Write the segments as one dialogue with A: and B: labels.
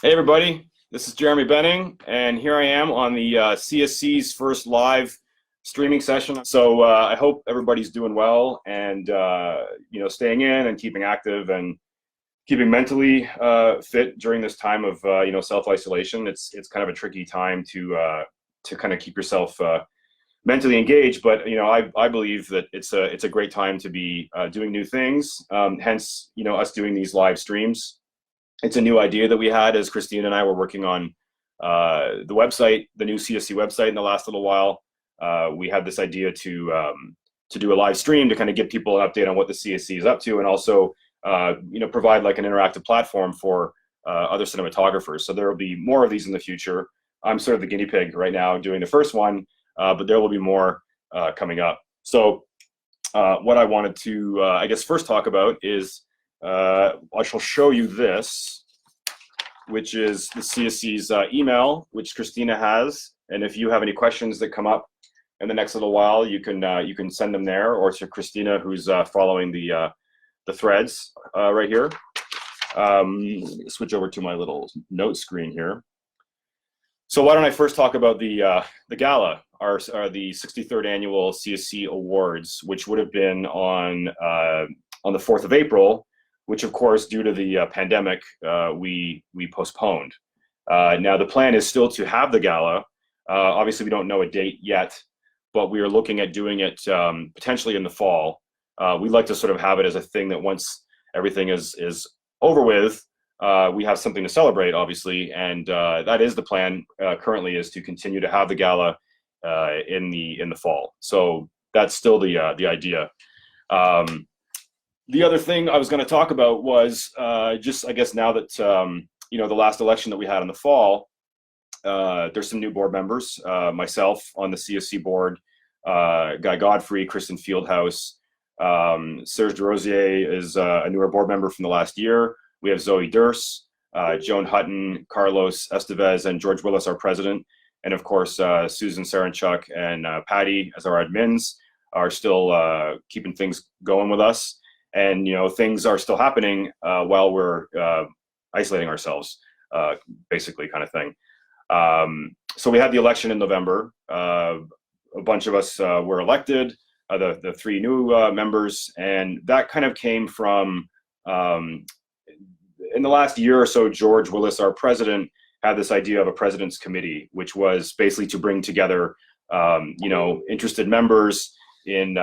A: Hey everybody, this is Jeremy Benning, and here I am on the CSC's first live streaming session. So I hope everybody's doing well and staying in and keeping active and keeping mentally fit during this time of self-isolation. It's kind of a tricky time to kind of keep yourself mentally engaged, but I believe that it's a great time to be doing new things. Hence, us doing these live streams. It's a new idea that we had as Christina and I were working on the website, the new CSC website in the last little while. We had this idea to do a live stream to kind of give people an update on what the CSC is up to, and also provide like an interactive platform for other cinematographers. So there will be more of these in the future. I'm sort of the guinea pig right now doing the first one, but there will be more coming up. So what I wanted to, I guess, first talk about is I shall show you this, which is the CSC's email, which Christina has. And if you have any questions that come up in the next little while, you can send them there, or to Christina, who's following the threads right here. Switch over to my little note screen here. So why don't I first talk about the gala, the 63rd Annual CSC Awards, which would have been on the 4th of April, which of course, due to the pandemic, we postponed. Now the plan is still to have the gala. Obviously we don't know a date yet, but we are looking at doing it potentially in the fall. We'd like to sort of have it as a thing that once everything is over with, we have something to celebrate, obviously, and that is the plan currently, is to continue to have the gala in the fall. So that's still the idea. The other thing I was going to talk about was just, I guess, now that the last election that we had in the fall, there's some new board members. Myself on the CSC board, Guy Godfrey, Kristen Fieldhouse, Serge Desrosiers is a newer board member from the last year. We have Zoe Durst, Joan Hutton, Carlos Estevez, and George Willis, our president. And of course, Susan Saranchuk and Patty, as our admins, are still keeping things going with us. And things are still happening while we're isolating ourselves, basically, kind of thing. So we had the election in November. A bunch of us were elected, the three new members, and that kind of came from, in the last year or so, George Willis, our president, had this idea of a president's committee, which was basically to bring together, interested members in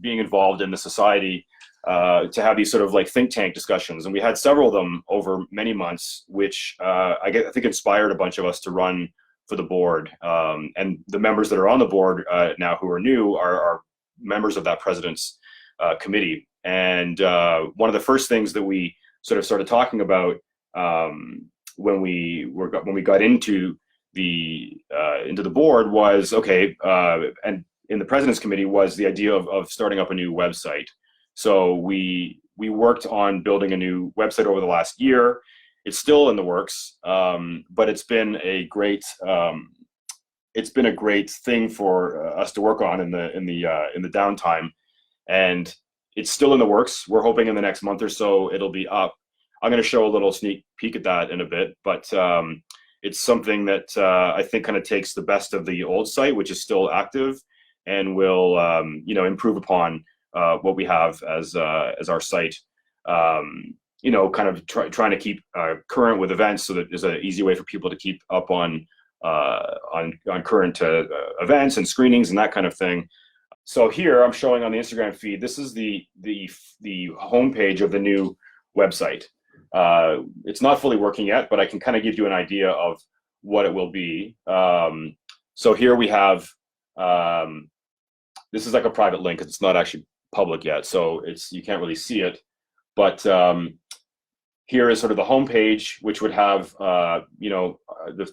A: being involved in the society, to have these sort of like think tank discussions. And we had several of them over many months, which I think inspired a bunch of us to run for the board. And the members that are on the board now who are new are members of that president's committee. And one of the first things that we sort of started talking about when we got into the board was, okay, and in the president's committee was the idea of starting up a new website. So we worked on building a new website over the last year. It's still in the works, but it's been a great thing for us to work on in the downtime, and it's still in the works. We're hoping in the next month or so it'll be up. I'm going to show a little sneak peek at that in a bit, but it's something that I think kind of takes the best of the old site, which is still active, and will improve upon what we have as our site, kind of trying to keep current with events, so that there's an easy way for people to keep up on current events and screenings and that kind of thing. So here I'm showing on the Instagram feed, this is the homepage of the new website. It's not fully working yet, but I can kind of give you an idea of what it will be. So here we have, this is like a private link, because it's not actually public yet, so you can't really see it, but here is sort of the home page, which would have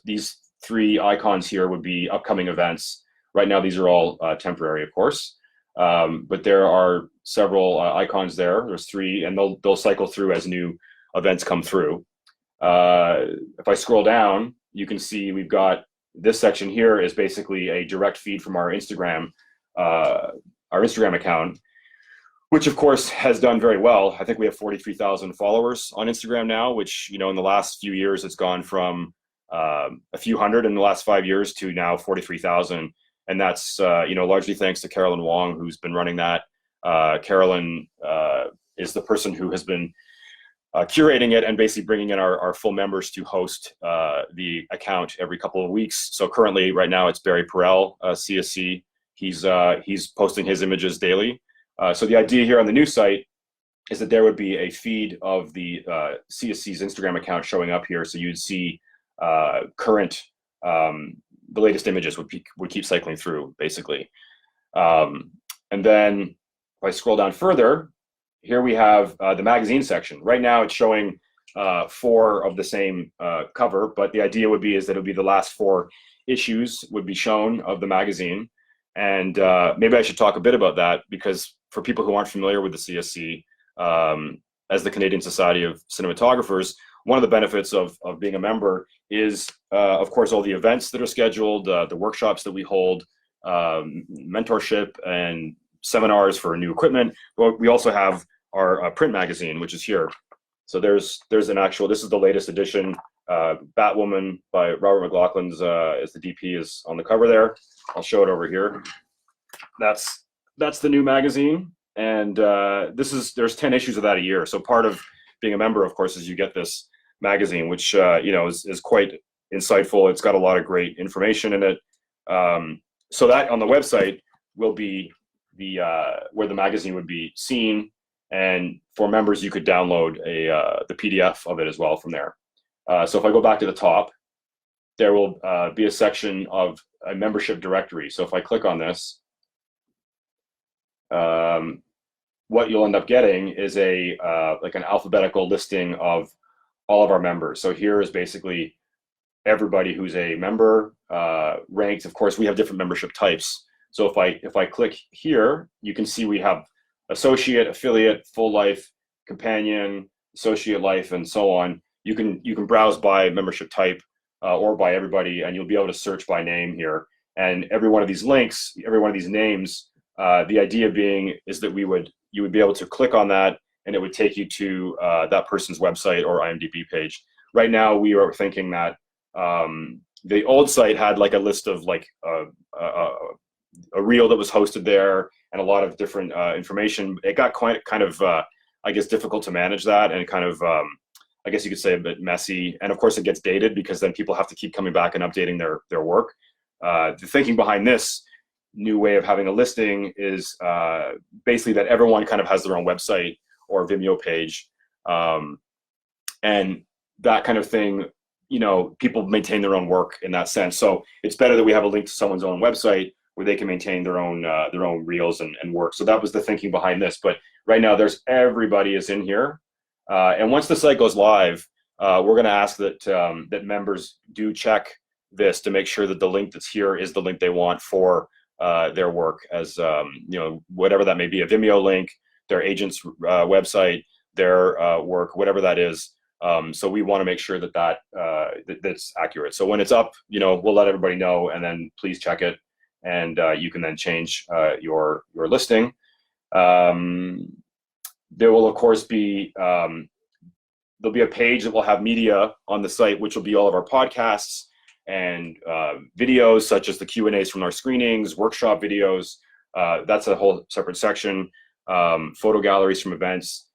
A: these three icons here would be upcoming events. Right now these are all temporary, of course, but there are several icons there. There's three, and they'll cycle through as new events come through. If I scroll down, you can see we've got this section here is basically a direct feed from our Instagram account, which of course has done very well. I think we have 43,000 followers on Instagram now, which, you know, in the last few years, it's gone from a few hundred in the last 5 years to now 43,000. And that's, you know, largely thanks to Carolyn Wong, who's been running that. Carolyn is the person who has been curating it and basically bringing in our full members to host the account every couple of weeks. So currently, right now, it's Barry Perel, CSC. He's posting his images daily. So the idea here on the new site is that there would be a feed of the CSC's Instagram account showing up here, so you'd see current, the latest images would keep cycling through, basically. And then if I scroll down further, here we have the magazine section. Right now it's showing 4 of the same cover, but the idea would be is that it would be the last 4 issues would be shown of the magazine. And maybe I should talk a bit about that, because for people who aren't familiar with the CSC, as the Canadian Society of Cinematographers, one of the benefits of being a member is, of course, all the events that are scheduled, the workshops that we hold, mentorship and seminars for new equipment. But we also have our print magazine, which is here. So there's an actual, this is the latest edition. Batwoman by Robert McLaughlin's as the DP is on the cover there. I'll show it over here. That's the new magazine, and there's 10 issues of that a year. So part of being a member, of course, is you get this magazine, which you know is quite insightful. It's got a lot of great information in it. So that on the website will be the where the magazine would be seen, and for members you could download the PDF of it as well from there. So if I go back to the top, there will be a section of a membership directory. So if I click on this, what you'll end up getting is like an alphabetical listing of all of our members. So here is basically everybody who's a member ranked. Of course, we have different membership types. So if I click here, you can see we have associate, affiliate, full life, companion, associate life, and so on. You can browse by membership type or by everybody, and you'll be able to search by name here. And every one of these links, every one of these names, the idea being is that you would be able to click on that, and it would take you to that person's website or IMDb page. Right now, we are thinking that the old site had like a list of like a reel that was hosted there and a lot of different information. It got kind of I guess difficult to manage that, and kind of I guess you could say a bit messy. And of course, it gets dated because then people have to keep coming back and updating their work. The thinking behind this new way of having a listing is basically that everyone kind of has their own website or Vimeo page, and that kind of thing. You know, people maintain their own work in that sense. So it's better that we have a link to someone's own website where they can maintain their own reels and work. So that was the thinking behind this. But right now, everybody is in here, and once the site goes live, we're going to ask that that members do check this to make sure that the link that's here is the link they want for their work, as you know, whatever that may be, a Vimeo link, their agent's website, their work, whatever that is. So we want to make sure that's accurate. So when it's up, you know, we'll let everybody know, and then please check it, and you can then change your listing. There will of course be there'll be a page that will have media on the site, which will be all of our podcasts and videos such as the Q&As from our screenings, workshop videos. That's a whole separate section. Photo galleries from events.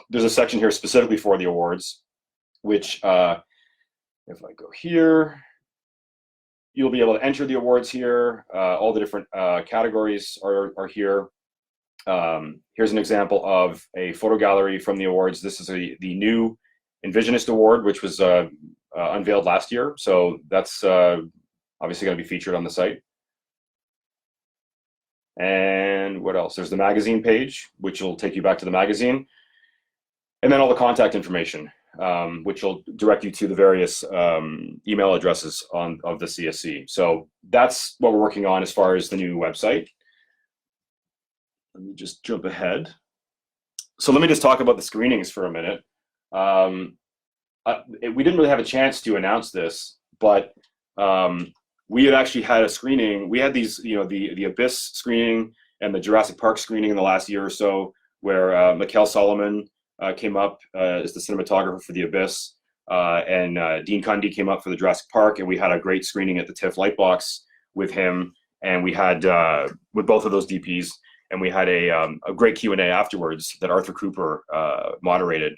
A: There's a section here specifically for the awards, which if I go here, you'll be able to enter the awards here. All the different categories are here. Here's an example of a photo gallery from the awards. This is the new Envisionist Award, which was unveiled last year. So that's obviously going to be featured on the site. And what else? There's the magazine page, which will take you back to the magazine. And then all the contact information, which will direct you to the various email addresses of the CSC. So that's what we're working on as far as the new website. Let me just jump ahead. So let me just talk about the screenings for a minute. We didn't really have a chance to announce this, but we had actually had a screening. We had these, you know, the Abyss screening and the Jurassic Park screening in the last year or so, where Mikhail Solomon came up as the cinematographer for The Abyss, and Dean Cundy came up for the Jurassic Park, and we had a great screening at the TIFF Lightbox with him, and we had with both of those DPs, and we had a great Q&A afterwards that Arthur Cooper moderated.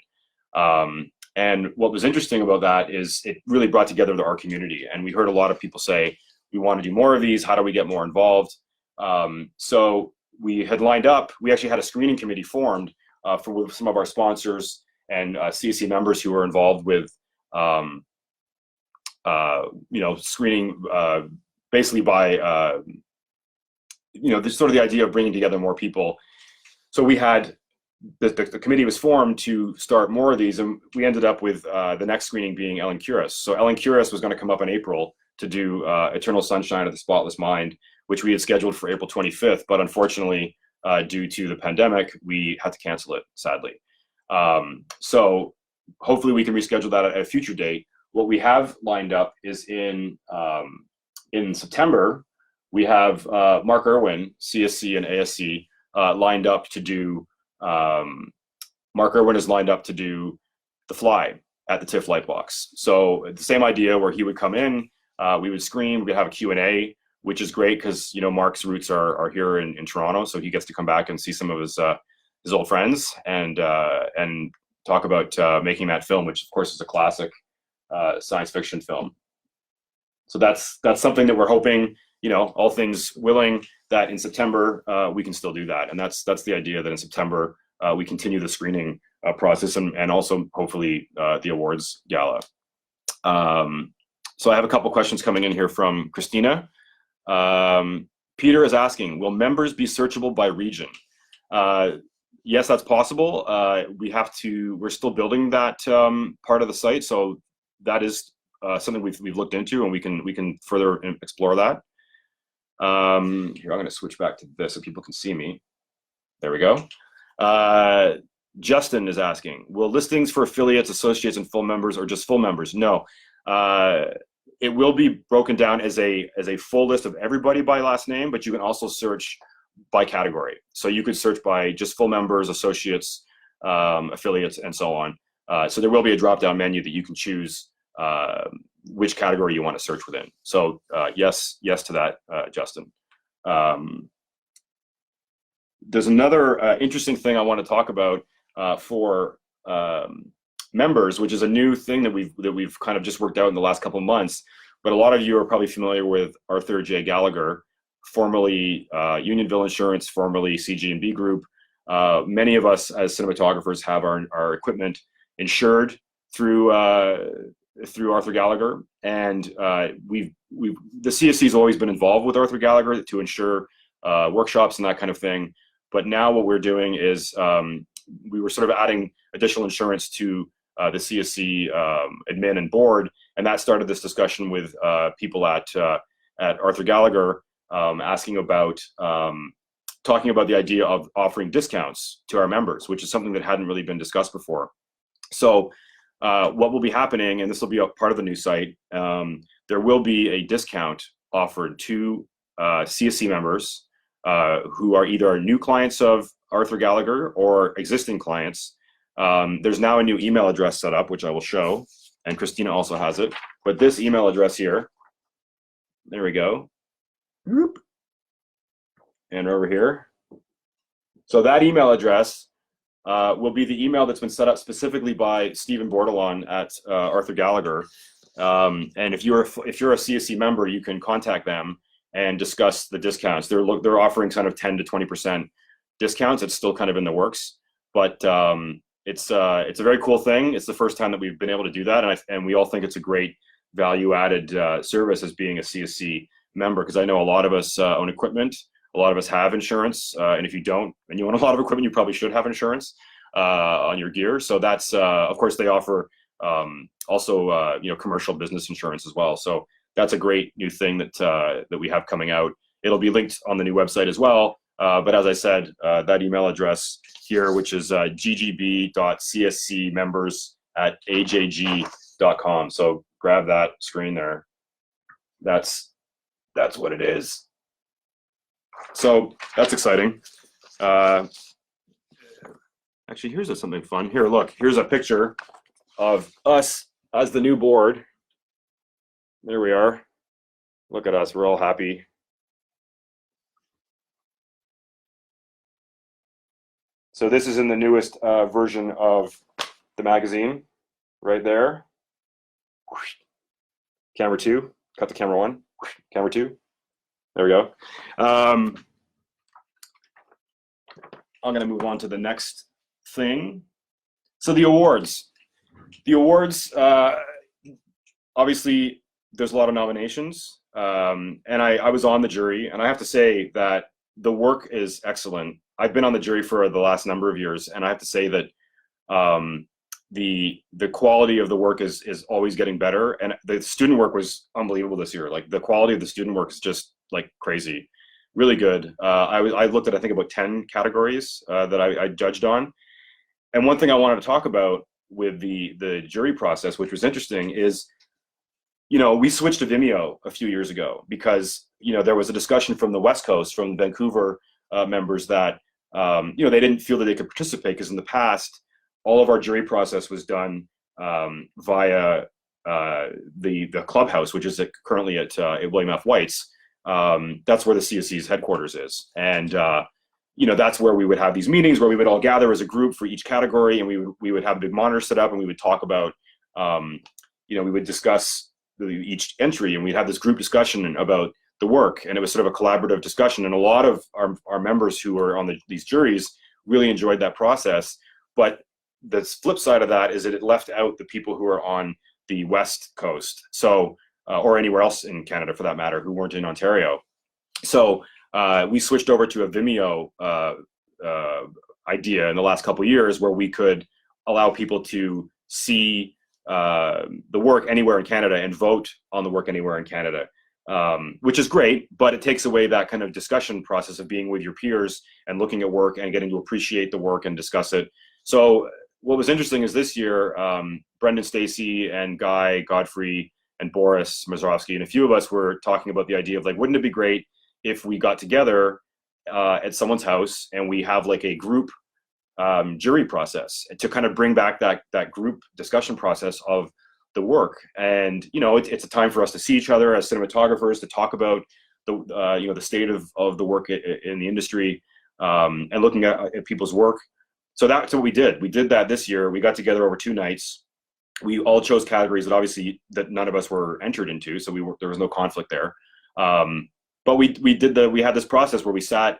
A: And what was interesting about that is it really brought together our community, and we heard a lot of people say, we want to do more of these, how do we get more involved? So we had lined up, we actually had a screening committee formed for some of our sponsors and CSC members who were involved with screening basically by this sort of the idea of bringing together more people. So we had the committee was formed to start more of these, and we ended up with the next screening being Ellen Kuras. So Ellen Kuras was going to come up in April to do Eternal Sunshine of the Spotless Mind, which we had scheduled for April 25th, but unfortunately, due to the pandemic, we had to cancel it, sadly. So hopefully we can reschedule that at a future date. What we have lined up is in September, we have Mark Irwin, CSC and ASC, lined up to do, Mark Irwin is lined up to do The Fly at the TIFF Lightbox. So the same idea where he would come in, we would screen, we'd have a Q&A, which is great because, Mark's roots are here in Toronto, so he gets to come back and see some of his old friends and talk about making that film, which of course is a classic science fiction film. So that's something that we're hoping, all things willing, that in September we can still do that, and that's the idea, that in September we continue the screening process and also hopefully the awards gala. So I have a couple questions coming in here from Christina. Peter is asking, will members be searchable by region? Yes, that's possible. We're still building that part of the site, so that is something we've looked into, and we can further explore that. Here, I'm going to switch back to this so people can see me. There we go. Justin is asking, will listings for affiliates, associates, and full members, or just full members? No. It will be broken down as a full list of everybody by last name, but you can also search by category. So you could search by just full members, associates, affiliates, and so on. So there will be a drop-down menu that you can choose which category you want to search within. So yes to that, Justin. There's another interesting thing I want to talk about for members, which is a new thing that we've kind of just worked out in the last couple of months. But a lot of you are probably familiar with Arthur J. Gallagher, formerly Unionville Insurance, formerly CG&B Group. Many of us as cinematographers have our equipment insured through Arthur Gallagher, and the CSC has always been involved with Arthur Gallagher to ensure workshops and that kind of thing. But now what we're doing is we were sort of adding additional insurance to the CSC admin and board, and that started this discussion with people at Arthur Gallagher, asking about talking about the idea of offering discounts to our members, which is something that hadn't really been discussed before. So what will be happening, and this will be a part of the new site, there will be a discount offered to CSC members who are either new clients of Arthur Gallagher or existing clients. There's now a new email address set up, which I will show, and Christina also has it. But this email address here, there we go, and over here. So that email address will be the email that's been set up specifically by Stephen Bordelon at Arthur Gallagher. And if you're a CSC member, you can contact them and discuss the discounts. They're offering kind of 10 to 20% discounts. It's still kind of in the works, but it's a very cool thing. It's the first time that we've been able to do that, and we all think it's a great value-added service as being a CSC member, because I know a lot of us own equipment. A lot of us have insurance, and if you don't, and you own a lot of equipment, you probably should have insurance on your gear. So that's, of course, they offer also, commercial business insurance as well. So that's a great new thing that we have coming out. It'll be linked on the new website as well. But as I said, that email address here, which is ggb.cscmembers@ajg.com. So grab that screen there. That's what it is. So that's exciting. Actually, here's something fun. Here, look, here's a picture of us as the new board. There we are. Look at us, we're all happy. So this is in the newest version of the magazine, right there. Camera 2, cut to camera 1, camera 2. There we go. I'm gonna move on to the next thing. So the awards. The awards, obviously, there's a lot of nominations, and I was on the jury, and I have to say that the work is excellent. I've been on the jury for the last number of years, and I have to say that the quality of the work is always getting better, and the student work was unbelievable this year. Like the quality of the student work is just like crazy, really good. I looked at I think about 10 categories that I judged on, and one thing I wanted to talk about with the jury process, which was interesting, is we switched to Vimeo a few years ago because there was a discussion from the West Coast, from Vancouver members that they didn't feel that they could participate because in the past all of our jury process was done via the clubhouse, which is currently at William F. White's. That's where the CSC's headquarters is, and that's where we would have these meetings where we would all gather as a group for each category, and we would have a big monitor set up, and we would talk about we would discuss each entry, and we'd have this group discussion about the work, and it was sort of a collaborative discussion, and a lot of our members who were on these juries really enjoyed that process. But the flip side of that is that it left out the people who are on the West Coast, so or anywhere else in Canada for that matter, who weren't in Ontario. So we switched over to a Vimeo idea in the last couple of years where we could allow people to see the work anywhere in Canada and vote on the work anywhere in Canada, which is great, but it takes away that kind of discussion process of being with your peers and looking at work and getting to appreciate the work and discuss it. So what was interesting is this year, Brendan Stacy and Guy Godfrey and Boris Mazrovsky and a few of us were talking about the idea of like, wouldn't it be great if we got together at someone's house and we have like a group jury process to kind of bring back that group discussion process of the work. And it's a time for us to see each other as cinematographers, to talk about the state of the work in the industry, and looking at people's work. So that's what we did. We did that this year. We got together over 2 nights. We all chose categories that obviously that none of us were entered into, so there was no conflict there. But we had this process where we sat.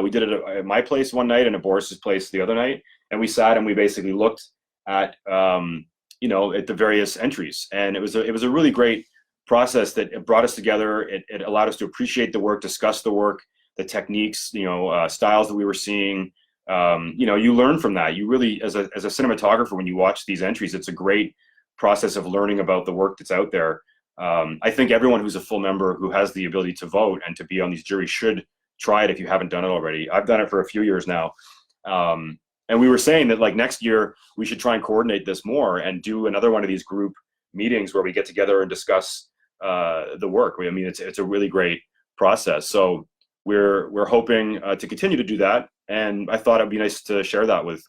A: We did it at my place one night and at Boris's place the other night, and we sat and we basically looked at at the various entries, and it was a really great process that it brought us together. It allowed us to appreciate the work, discuss the work, the techniques, styles that we were seeing. You learn from that. You really, as a cinematographer, when you watch these entries, it's a great process of learning about the work that's out there. I think everyone who's a full member who has the ability to vote and to be on these juries should try it if you haven't done it already. I've done it for a few years now. And we were saying that like next year we should try and coordinate this more and do another one of these group meetings where we get together and discuss the work. I mean, it's a really great process. So we're hoping to continue to do that. And I thought it'd be nice to share that with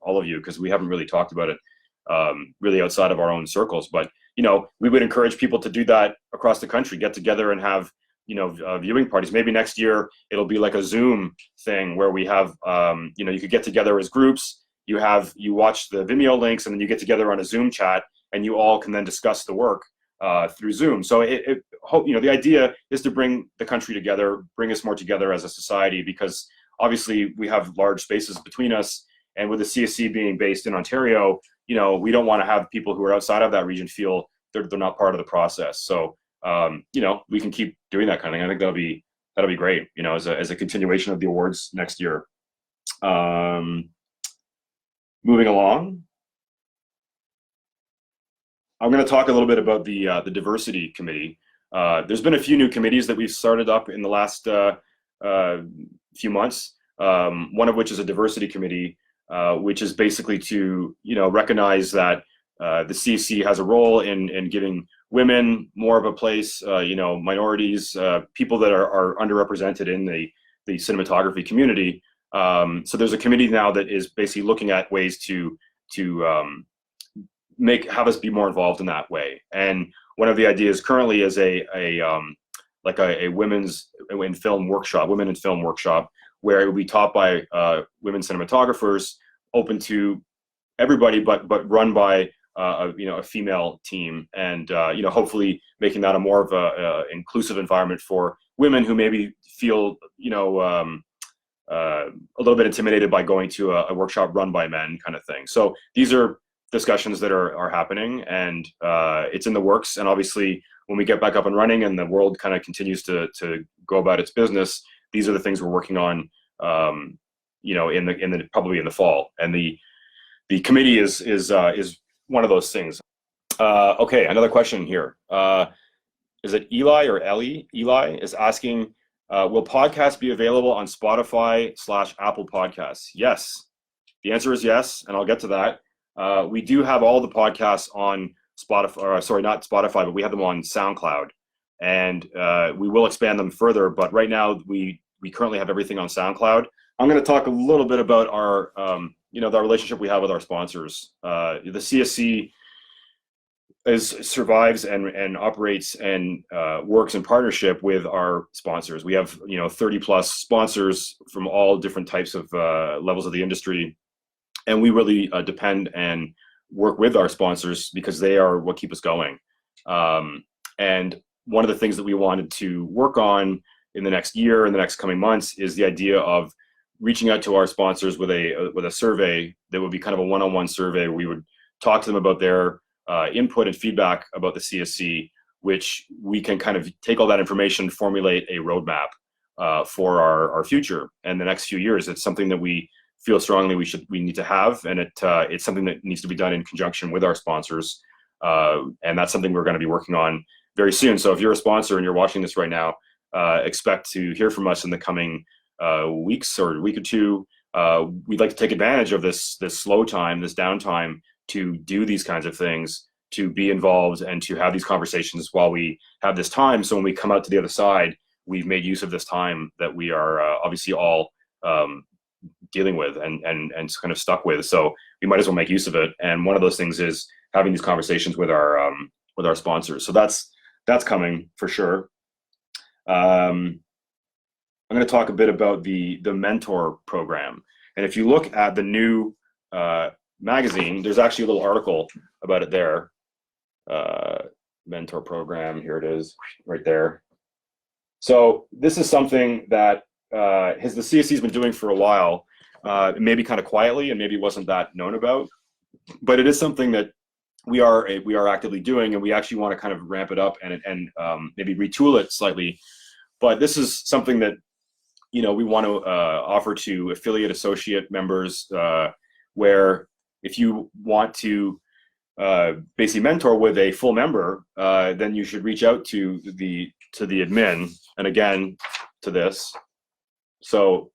A: all of you, because we haven't really talked about it really outside of our own circles. But we would encourage people to do that across the country, get together and have viewing parties. Maybe next year it'll be like a Zoom thing where we have you could get together as groups. You watch the Vimeo links, and then you get together on a Zoom chat, and you all can then discuss the work through Zoom. So the idea is to bring the country together, bring us more together as a society, because obviously we have large spaces between us, and with the CSC being based in Ontario, we don't want to have people who are outside of that region feel they're not part of the process. So we can keep doing that kind of thing. I think that'll be great, as a continuation of the awards next year. Moving along, I'm going to talk a little bit about the diversity committee. There's been a few new committees that we've started up in the last few months. One of which is a diversity committee, which is basically to recognize that the CSC has a role in giving women more of a place, minorities, people that are underrepresented in the cinematography community. So there's a committee now that is basically looking at ways to have us be more involved in that way. And one of the ideas currently is a women's in film workshop, women in film workshop, where it will be taught by women cinematographers, open to everybody, but run by a female team, and hopefully making that a more of a inclusive environment for women who maybe feel a little bit intimidated by going to a workshop run by men, kind of thing. So these are discussions that are happening, and it's in the works. And obviously, when we get back up and running and the world kind of continues to go about its business, these are the things we're working on. Probably in the fall, and the committee is one of those things. Okay, another question here. Is it Eli or Ellie? Eli is asking, will podcasts be available on Spotify/Apple Podcasts? Yes. The answer is yes, and I'll get to that. We do have all the podcasts on Spotify, or sorry, not Spotify, but we have them on SoundCloud, and we will expand them further. But right now, we currently have everything on SoundCloud. I'm going to talk a little bit about our, the relationship we have with our sponsors. The CSC survives and operates and works in partnership with our sponsors. We have 30 plus sponsors from all different types of levels of the industry, and we really depend and work with our sponsors because they are what keep us going. And one of the things that we wanted to work on in the next year and the next coming months is the idea of reaching out to our sponsors with a survey that would be kind of a one-on-one survey where we would talk to them about their input and feedback about the CSC, which we can kind of take all that information, formulate a roadmap for our future and the next few years. It's something that we feel strongly we need to have, and it's something that needs to be done in conjunction with our sponsors, and that's something we're going to be working on very soon. So if you're a sponsor and you're watching this right now, expect to hear from us in the coming weeks or a week or two. We'd like to take advantage of this slow time, this downtime, to do these kinds of things, to be involved and to have these conversations while we have this time. So when we come out to the other side, we've made use of this time that we are obviously all dealing with and kind of stuck with. So we might as well make use of it. And one of those things is having these conversations with our sponsors. So that's coming for sure. I'm going to talk a bit about the mentor program. And if you look at the new magazine, there's actually a little article about it there. Mentor program, here it is, right there. So this is something that the CSC's been doing for a while, maybe kind of quietly, and maybe wasn't that known about, but it is something that we are actively doing, and we actually want to kind of ramp it up and maybe retool it slightly. But this is something that we want to offer to affiliate associate members, where if you want to basically mentor with a full member, then you should reach out to the admin, and again to this. So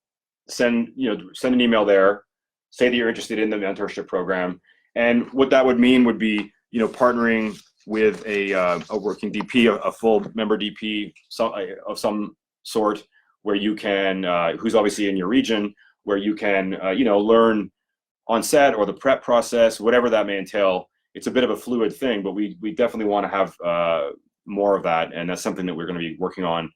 A: send an email there, say that you're interested in the mentorship program, and what that would mean would be partnering with a working DP, a full member DP of some sort, where you can who's obviously in your region, where you can learn on set or the prep process, whatever that may entail. It's a bit of a fluid thing, but we definitely want to have more of that, and that's something that we're going to be working on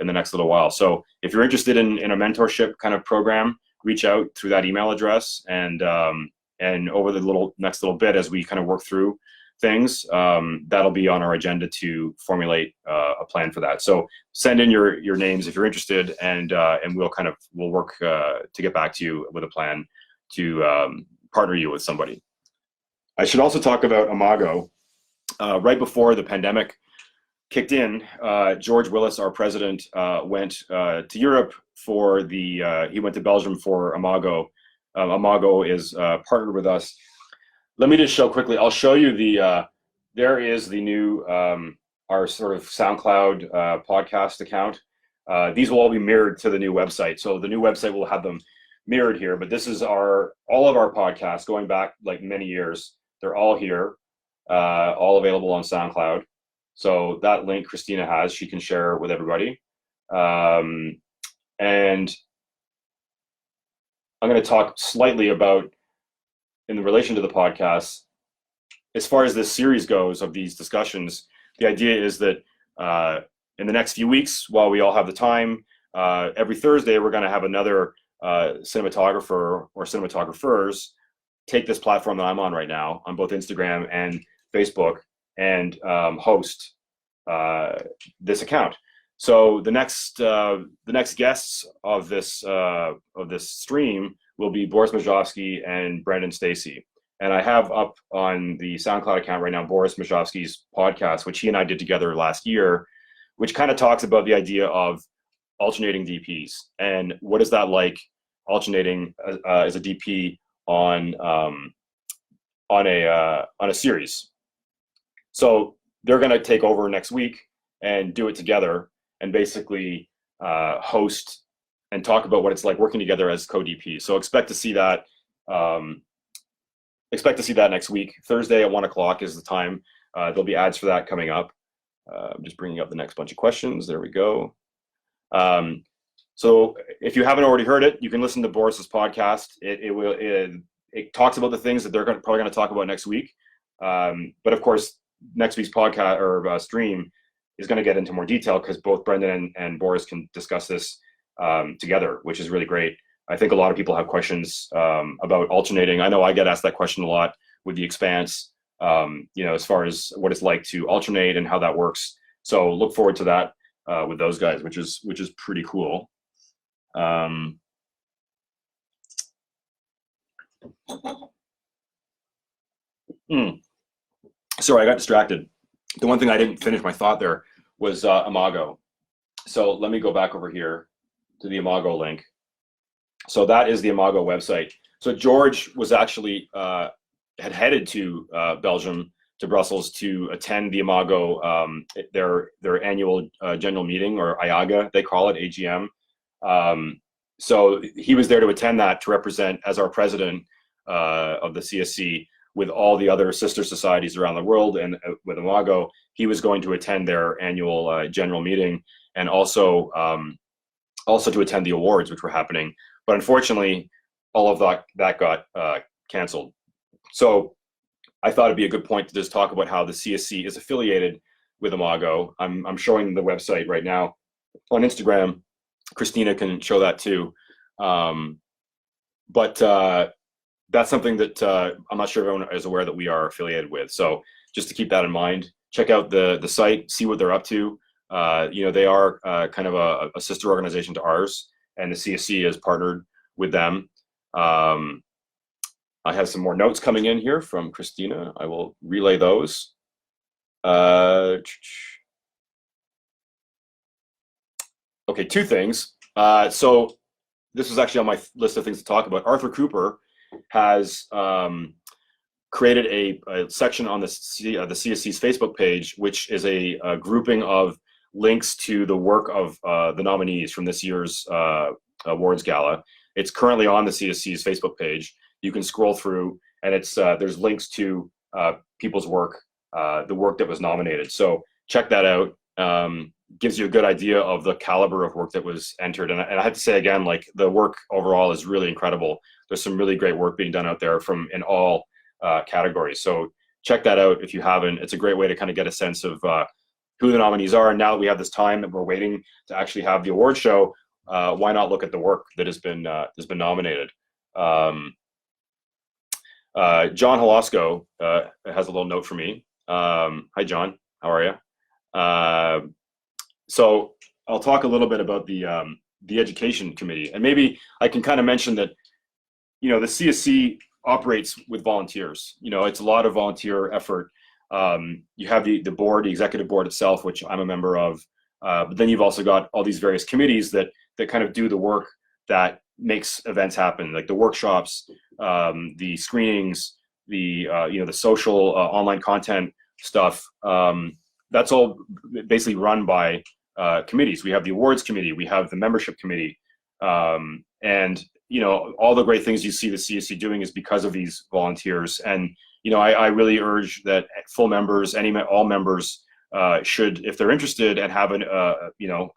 A: in the next little while. So if you're interested in a mentorship kind of program, reach out through that email address, and over the next little bit, as we kind of work through things, that'll be on our agenda to formulate a plan for that. So send in your names if you're interested, and we'll work to get back to you with a plan to partner you with somebody. I should also talk about Imago. Right before the pandemic kicked in, George Willis, our president, went to Europe for he went to Belgium for Imago. Imago is partnered with us. Let me just show quickly. I'll show you there is the new, our sort of SoundCloud podcast account. These will all be mirrored to the new website. So the new website will have them mirrored here, but this is all of our podcasts going back like many years. They're all here, all available on SoundCloud. So that link Christina has, she can share with everybody. And I'm going to talk slightly about, in relation to the podcast, as far as this series goes of these discussions, the idea is that in the next few weeks, while we all have the time, every Thursday, we're going to have another cinematographer or cinematographers take this platform that I'm on right now on both Instagram and Facebook and host this account. So the next guests of this stream will be Boris Majovsky and Brendan Stacy. And I have up on the SoundCloud account right now Boris Majovsky's podcast, which he and I did together last year, which kind of talks about the idea of alternating DPs and what is that like alternating as a DP on a series. So they're going to take over next week and do it together and basically host and talk about what it's like working together as co-DPs. So expect to see that. Next week. Thursday at 1 o'clock is the time. There'll be ads for that coming up. I'm just bringing up the next bunch of questions. There we go. So if you haven't already heard it, you can listen to Boris's podcast. It talks about the things that they're probably going to talk about next week. But of course, next week's podcast or stream is going to get into more detail because both Brendan and Boris can discuss this together, which is really great. I think a lot of people have questions about alternating. I know I get asked that question a lot with the Expanse, as far as what it's like to alternate and how that works. So look forward to that with those guys, which is pretty cool. Sorry, I got distracted. The one thing I didn't finish my thought there was Imago. So let me go back over here to the Imago link. So that is the Imago website. So George was actually had headed to Belgium, to Brussels, to attend the Imago, their annual general meeting, or IAGA, they call it, AGM. So he was there to attend that, to represent as our president of the CSC with all the other sister societies around the world, and with Imago, he was going to attend their annual general meeting, and also to attend the awards, which were happening. But unfortunately, all of that got canceled. So I thought it'd be a good point to just talk about how the CSC is affiliated with Imago. I'm showing the website right now on Instagram. Christina can show that too. But that's something that I'm not sure everyone is aware that we are affiliated with. So just to keep that in mind, check out the site, see what they're up to. They are kind of a sister organization to ours, and the CSC has partnered with them. I have some more notes coming in here from Christina. I will relay those. Okay, two things. So this was actually on my list of things to talk about. Arthur Cooper has created a section on the CSC's Facebook page, which is a grouping of links to the work of the nominees from this year's awards gala. It's currently on the CSC's Facebook page. You can scroll through, and it's there's links to people's work, the work that was nominated. So check that out. Gives you a good idea of the caliber of work that was entered. And I have to say again, like, the work overall is really incredible. There's some really great work being done out there in all categories. So check that out if you haven't. It's a great way to kind of get a sense of who the nominees are. And now that we have this time that we're waiting to actually have the award show, why not look at the work that has been nominated? John Holosko has a little note for me. Hi, John. How are you? So I'll talk a little bit about the education committee, and maybe I can kind of mention that, the CSC operates with volunteers. It's a lot of volunteer effort. You have the board, the executive board itself, which I'm a member of, but then you've also got all these various committees that kind of do the work that makes events happen, like the workshops, the screenings, the social online content stuff. That's all basically run by committees. We have the awards committee, we have the membership committee, and all the great things you see the CSC doing is because of these volunteers. And I really urge that full members, all members should, if they're interested and have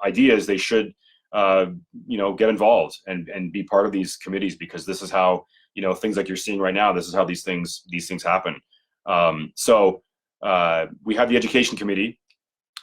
A: ideas, they should get involved and be part of these committees, because this is how things like you're seeing right now. This is how these things happen. So we have the education committee,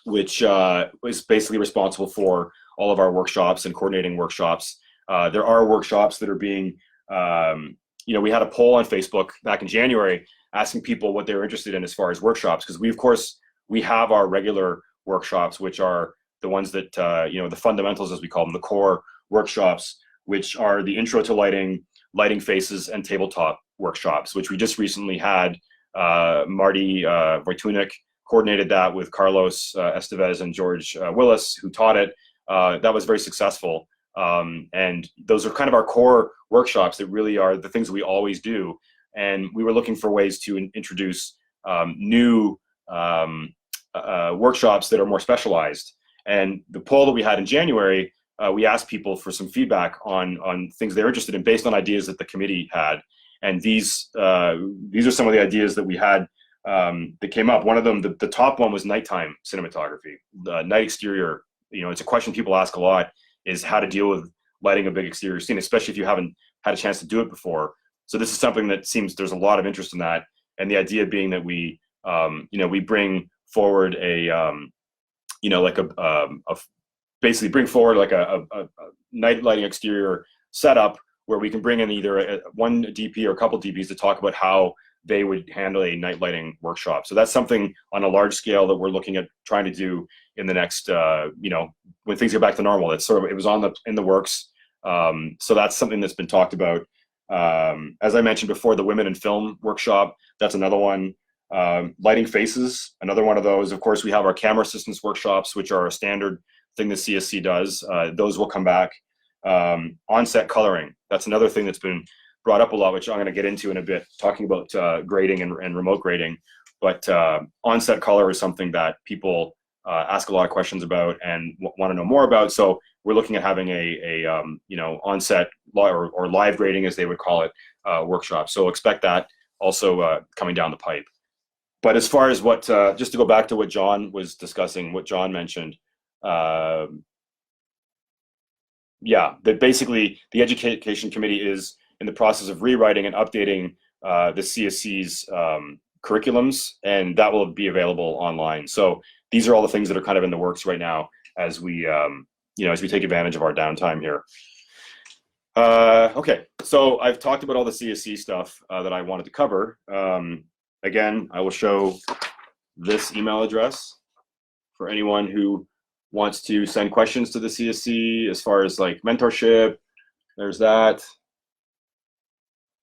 A: which is basically responsible for all of our workshops and coordinating workshops. There are workshops that are being, we had a poll on Facebook back in January asking people what they were interested in as far as workshops, because we have our regular workshops, which are the ones that, the fundamentals, as we call them, the core workshops, which are the intro to lighting, lighting phases, and tabletop workshops, which we just recently had. Marty Wojtunik coordinated that with Carlos Estevez and George Willis, who taught it. That was very successful. And those are kind of our core workshops that really are the things that we always do. And we were looking for ways to introduce new workshops that are more specialized. And the poll that we had in January, we asked people for some feedback on things they're interested in based on ideas that the committee had. And these are some of the ideas that we had that came up. One of them, the top one, was nighttime cinematography, night exterior. It's a question people ask a lot, is how to deal with lighting a big exterior scene, especially if you haven't had a chance to do it before. So this is something that seems there's a lot of interest in that. And the idea being that we bring forward basically bring forward like a night lighting exterior setup where we can bring in either one DP or a couple DPs to talk about how they would handle a night lighting workshop. So that's something on a large scale that we're looking at trying to do in the next, when things get back to normal. It's it was in the works. So that's something that's been talked about. As I mentioned before, the Women in Film workshop, that's another one. Lighting faces, another one of those. Of course, we have our camera assistance workshops, which are a standard thing the CSC does. Those will come back. Onset coloring, that's another thing that's been brought up a lot, which I'm going to get into in a bit, talking about grading and remote grading. But onset color is something that people ask a lot of questions about and want to know more about. So we're looking at having a onset or live grading, as they would call it, workshop. So expect that also coming down the pipe. But as far as what, just to go back to what John was discussing, what John mentioned, that basically the Education Committee is in the process of rewriting and updating the CSC's curriculums, and that will be available online. So these are all the things that are kind of in the works right now as we, as we take advantage of our downtime here. Okay, so I've talked about all the CSC stuff that I wanted to cover. Again, I will show this email address for anyone who wants to send questions to the CSC as far as like mentorship. There's that.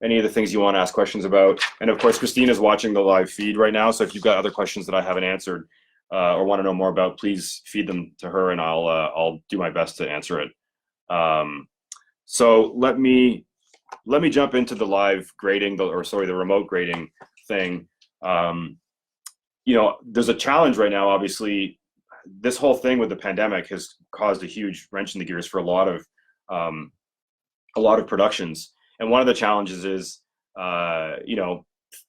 A: Any of the things you want to ask questions about. And of course, Christine is watching the live feed right now. So if you've got other questions that I haven't answered or want to know more about, please feed them to her and I'll do my best to answer it. So let me jump into the live grading, the remote grading thing. There's a challenge right now. Obviously, this whole thing with the pandemic has caused a huge wrench in the gears for a lot of productions. And one of the challenges is,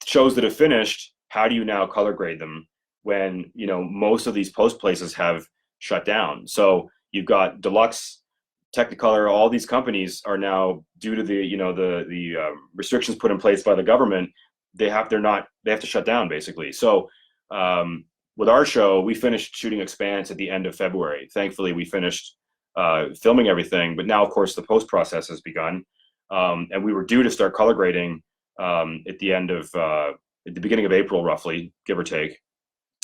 A: shows that have finished, how do you now color grade them when, most of these post places have shut down? So you've got Deluxe, Technicolor, all these companies are now, due to the restrictions put in place by the government, they have to shut down basically. So with our show, we finished shooting Expanse at the end of February. Thankfully, we finished filming everything, but now of course the post process has begun. And we were due to start color grading at the beginning of April, roughly, give or take.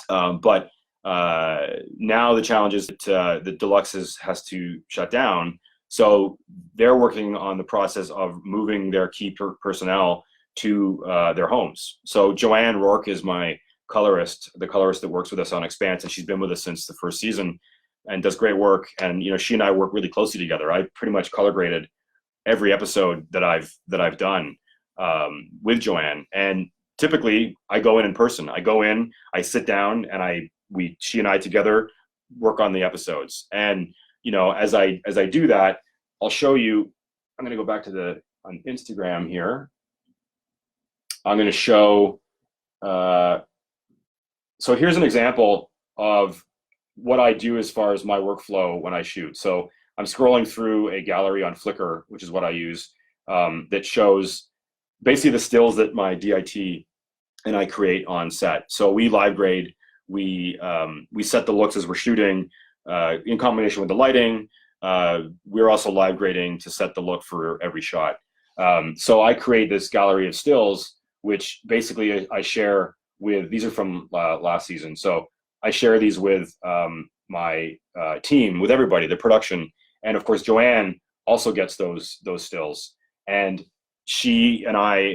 A: But now the challenge is that the Deluxe has to shut down. So they're working on the process of moving their key personnel to their homes. So Joanne Rourke is my colorist, the colorist that works with us on Expanse, and she's been with us since the first season and does great work. And she and I work really closely together. I pretty much color graded every episode that I've done with Joanne. And typically I go in person. I go in, I sit down, and she and I together work on the episodes. And as I do that, I'll show you. I'm going to go back to on Instagram here. I'm going to show So here's an example of what I do as far as my workflow when I shoot. So I'm scrolling through a gallery on Flickr, which is what I use, that shows basically the stills that my DIT and I create on set. So we live grade, we set the looks as we're shooting in combination with the lighting. We're also live grading to set the look for every shot. So I create this gallery of stills, which basically I share with, these are from last season. So I share these with my team, with everybody, the production. And of course, Joanne also gets those stills. And she and I,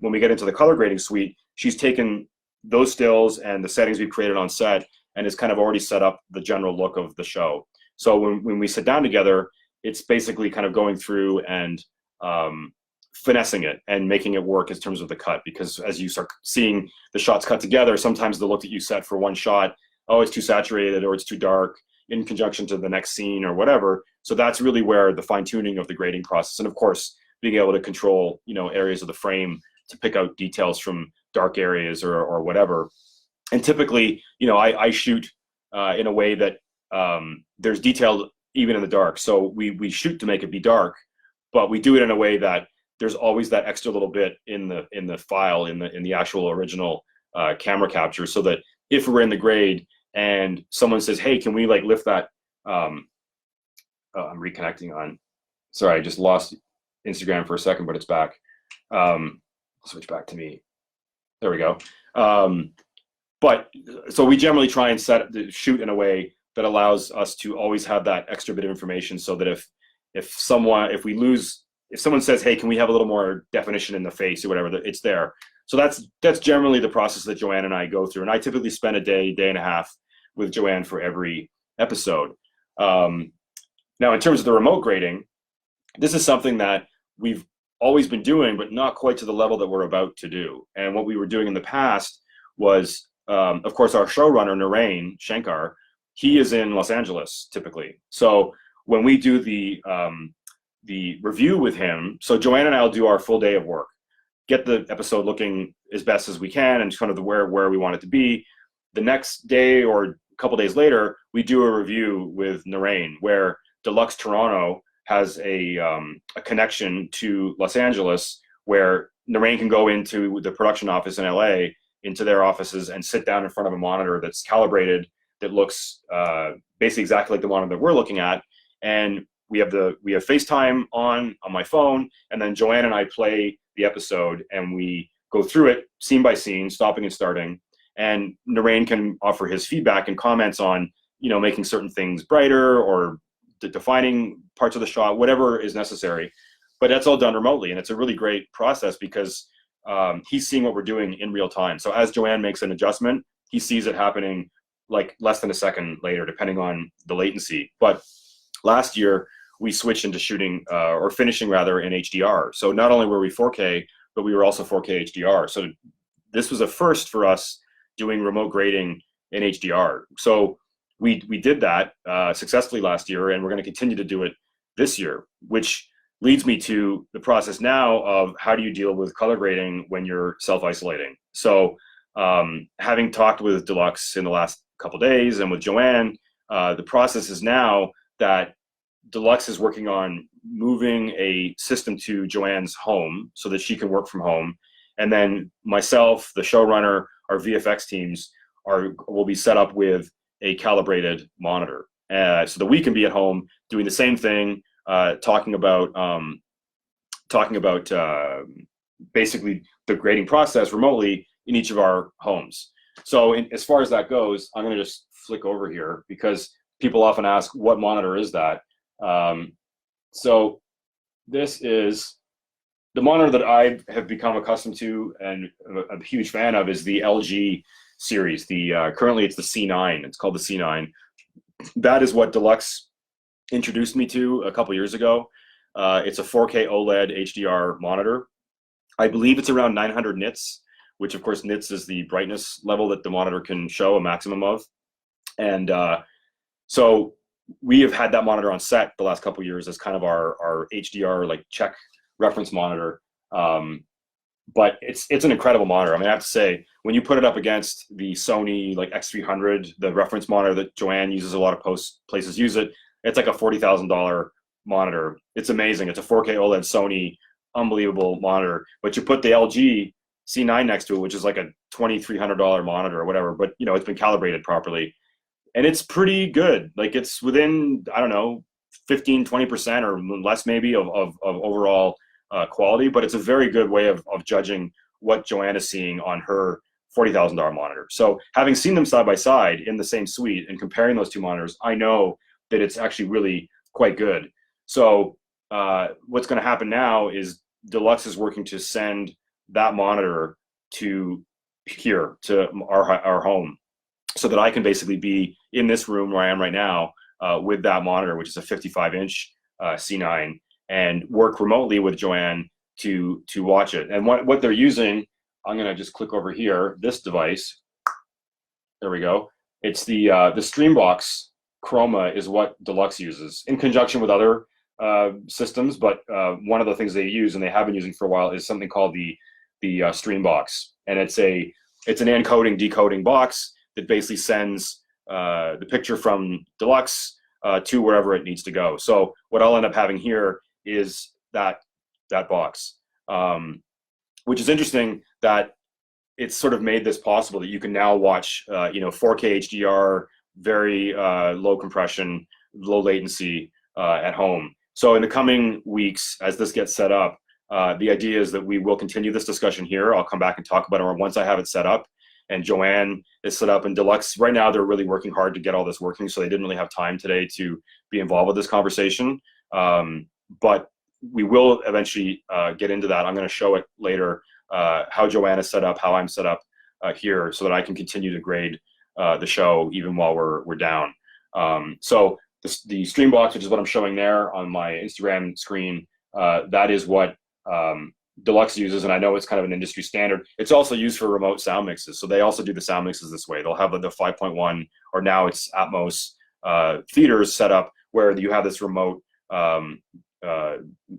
A: when we get into the color grading suite, she's taken those stills and the settings we've created on set and has kind of already set up the general look of the show. So when we sit down together, it's basically kind of going through and finessing it and making it work in terms of the cut, because as you start seeing the shots cut together, sometimes the look that you set for one shot, oh, it's too saturated or it's too dark in conjunction to the next scene or whatever. So that's really where the fine tuning of the grading process, and of course, being able to control, areas of the frame to pick out details from dark areas or whatever. And typically, I shoot in a way that there's detail even in the dark. So we shoot to make it be dark, but we do it in a way that there's always that extra little bit in the file, in the actual original camera capture, so that if we're in the grade and someone says, hey, can we like lift that, I'm reconnecting on, sorry, I just lost Instagram for a second, but it's back. Switch back to me. There we go. But so we generally try and shoot in a way that allows us to always have that extra bit of information, so that if someone says, hey, can we have a little more definition in the face or whatever, it's there. So that's generally the process that Joanne and I go through. And I typically spend a day and a half with Joanne for every episode. Now, in terms of the remote grading, this is something that we've always been doing, but not quite to the level that we're about to do. And what we were doing in the past was, of course, our showrunner, Narain Shankar, he is in Los Angeles typically. So when we do the review with him, so Joanne and I will do our full day of work, get the episode looking as best as we can and kind of where we want it to be. The next day or a couple days later, we do a review with Narain, where Deluxe Toronto has a connection to Los Angeles, where Narain can go into the production office in LA, into their offices, and sit down in front of a monitor that's calibrated, that looks basically exactly like the monitor that we're looking at. And we have FaceTime on my phone, and then Joanne and I play the episode and we go through it scene by scene, stopping and starting. And Narain can offer his feedback and comments on, making certain things brighter or defining parts of the shot, whatever is necessary. But that's all done remotely, and it's a really great process because he's seeing what we're doing in real time. So as Joanne makes an adjustment, he sees it happening like less than a second later, depending on the latency. But last year, we switched into shooting, or finishing rather, in HDR. So not only were we 4K, but we were also 4K HDR. So this was a first for us, doing remote grading in HDR. So we did that successfully last year, and we're going to continue to do it this year, which leads me to the process now of how do you deal with color grading when you're self-isolating. So having talked with Deluxe in the last couple of days and with Joanne, the process is now that Deluxe is working on moving a system to Joanne's home so that she can work from home. And then myself, the showrunner, our VFX teams will be set up with a calibrated monitor, so that we can be at home doing the same thing, talking about basically the grading process remotely in each of our homes. So as far as that goes, I'm going to just flick over here because people often ask, what monitor is that? So this is the monitor that I have become accustomed to and a huge fan of, is the LG series. Currently it's the C9. It's called the C9. That is what Deluxe introduced me to a couple years ago. It's a 4K OLED HDR monitor. I believe it's around 900 nits, which of course nits is the brightness level that the monitor can show a maximum of. And so we have had that monitor on set the last couple of years as kind of our HDR like check reference monitor. but it's an incredible monitor. I mean, I have to say, when you put it up against the Sony like X300, the reference monitor that Joanne uses, a lot of places use it, it's like a $40,000 monitor. It's amazing. It's a 4K OLED Sony, unbelievable monitor. But you put the LG C9 next to it, which is like a $2,300 monitor or whatever, but you know, it's been calibrated properly, and it's pretty good. Like, it's within, I don't know, 15-20% or less maybe of overall quality, but it's a very good way of judging what Joanne is seeing on her $40,000 monitor. So having seen them side by side in the same suite and comparing those two monitors, I know that it's actually really quite good. So what's going to happen now is Deluxe is working to send that monitor to here, to our home, so that I can basically be in this room where I am right now with that monitor, which is a 55-inch C9, and work remotely with Joanne to watch it. And what they're using, I'm going to just click over here, this device. There we go. It's the Streambox Chroma is what Deluxe uses in conjunction with other systems, but one of the things they use and they have been using for a while is something called the Streambox, and it's an encoding decoding box that basically sends the picture from Deluxe to wherever it needs to go. So what I'll end up having here is that box, which is interesting that it's sort of made this possible that you can now watch 4K HDR, very low compression, low latency at home. So in the coming weeks, as this gets set up, the idea is that we will continue this discussion here. I'll come back and talk about it once I have it set up and Joanne is set up. And Deluxe, right now, they're really working hard to get all this working, so they didn't really have time today to be involved with this conversation. But we will eventually get into that. I'm going to show it later, how Joanne is set up, how I'm set up here, so that I can continue to grade the show even while we're down. So the Streambox, which is what I'm showing there on my Instagram screen, that is what Deluxe uses, and I know it's kind of an industry standard. It's also used for remote sound mixes, so they also do the sound mixes this way. They'll have the 5.1, or now it's Atmos theaters set up where you have this remote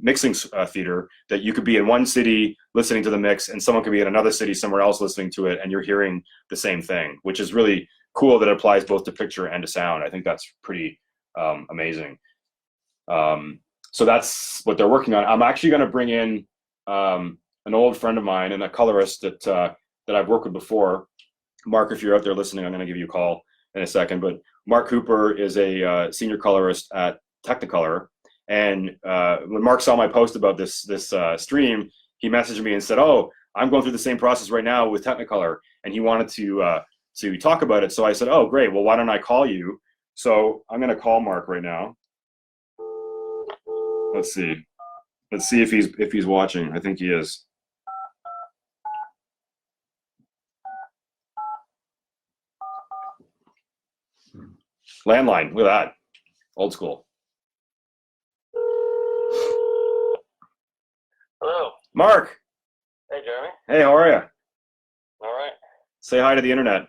A: mixing theater that you could be in one city listening to the mix, and someone could be in another city somewhere else listening to it, and you're hearing the same thing, which is really cool that it applies both to picture and to sound. I think that's pretty amazing. So that's what they're working on. I'm actually going to bring in an old friend of mine and a colorist that I've worked with before. Mark, if you're out there listening, I'm going to give you a call in a second. But Mark Cooper is a senior colorist at Technicolor. And when Mark saw my post about this stream, he messaged me and said, "Oh, I'm going through the same process right now with Technicolor," and he wanted to talk about it. So I said, "Oh, great. Well, why don't I call you?" So I'm going to call Mark right now. Let's see if he's watching. I think he is. Landline. Look at that. Old school.
B: Hello.
A: Mark.
B: Hey, Jeremy.
A: Hey, how are you?
B: All right.
A: Say hi to the internet.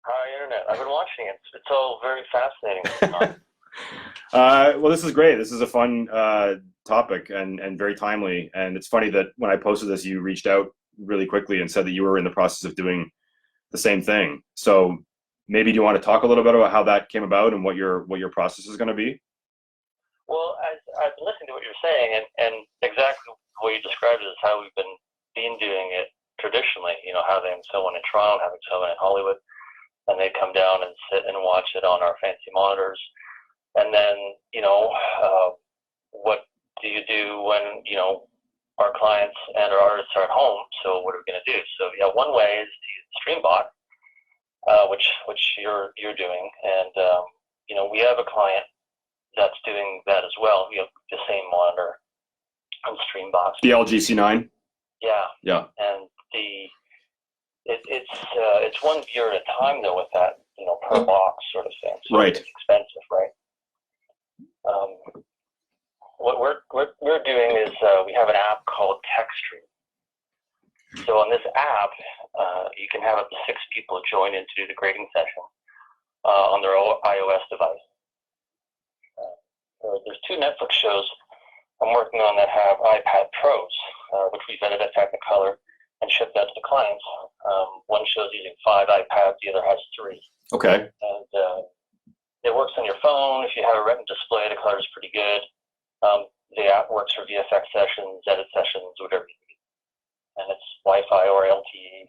B: Hi, internet. I've been watching it. It's all very fascinating.
A: Well, this is great. This is a fun topic and very timely. And it's funny that when I posted this, you reached out really quickly and said that you were in the process of doing the same thing. So maybe do you want to talk a little bit about how that came about and what your process is going to be?
B: Well, I've been listening to what you're saying, and exactly the way you described it is how we've been doing it traditionally. You know, having someone in Toronto, having someone in Hollywood, and they come down and sit and watch it on our fancy monitors. And then, what do you do when, our clients and our artists are at home? So what are we going to do? So yeah, one way is to use Streambot, which you're doing. And, we have a client that's doing that as well. We have the same monitor on Streambox.
A: The LG C9?
B: Yeah.
A: Yeah.
B: And it's one viewer at a time though with that, per box sort of thing. So
A: right.
B: It's expensive, right? What we're doing is we have an app called TechStream. So on this app, you can have up to 6 people join in to do the grading session on their iOS device. There's 2 Netflix shows I'm working on that have iPad Pros. which we vetted at Technicolor and shipped out to the clients. One shows using 5 iPads, the other has 3.
A: Okay.
B: And it works on your phone. If you have a retina display, the color is pretty good. The app works for VFX sessions, edit sessions, whatever you need. And it's Wi-Fi or LTE.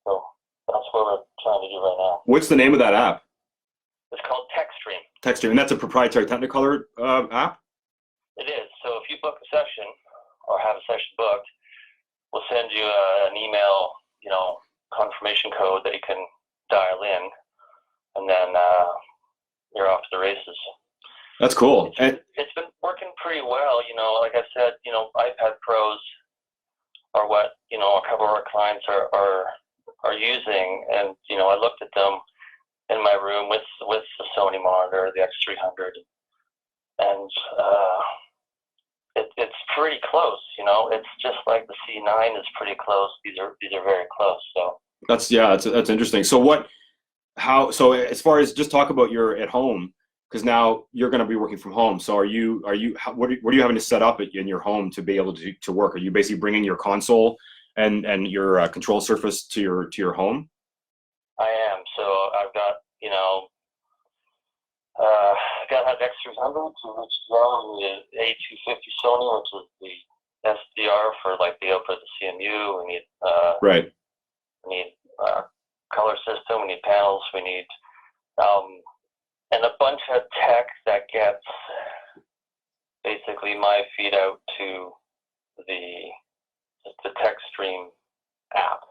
B: So that's what we're trying to do right now.
A: What's the name of that app?
B: It's called TechStream.
A: TechStream, and that's a proprietary Technicolor app?
B: It is. So if you book a session or have a session booked, we'll send you an email, confirmation code that you can dial in, and then you're off to the races.
A: That's cool.
B: It's been working pretty well. Like I said, iPad Pros are what a couple of our clients are using, and I looked at them in my room with the Sony monitor, the X300, and it's pretty close. It's just like the C9 is pretty close. These are very close. So
A: that's interesting. So so as far as, just talk about your at home, because now you're going to be working from home. So what are you having to set up in your home to be able to work? Are you basically bringing your console and your control surface to your home?
B: I am. So I've got got to have X300 to reach the A250 Sony, which is the SDR for like the output of the CMU. We need
A: right.
B: We need color system. We need panels. We need and a bunch of tech that gets basically my feed out to the TechStream app.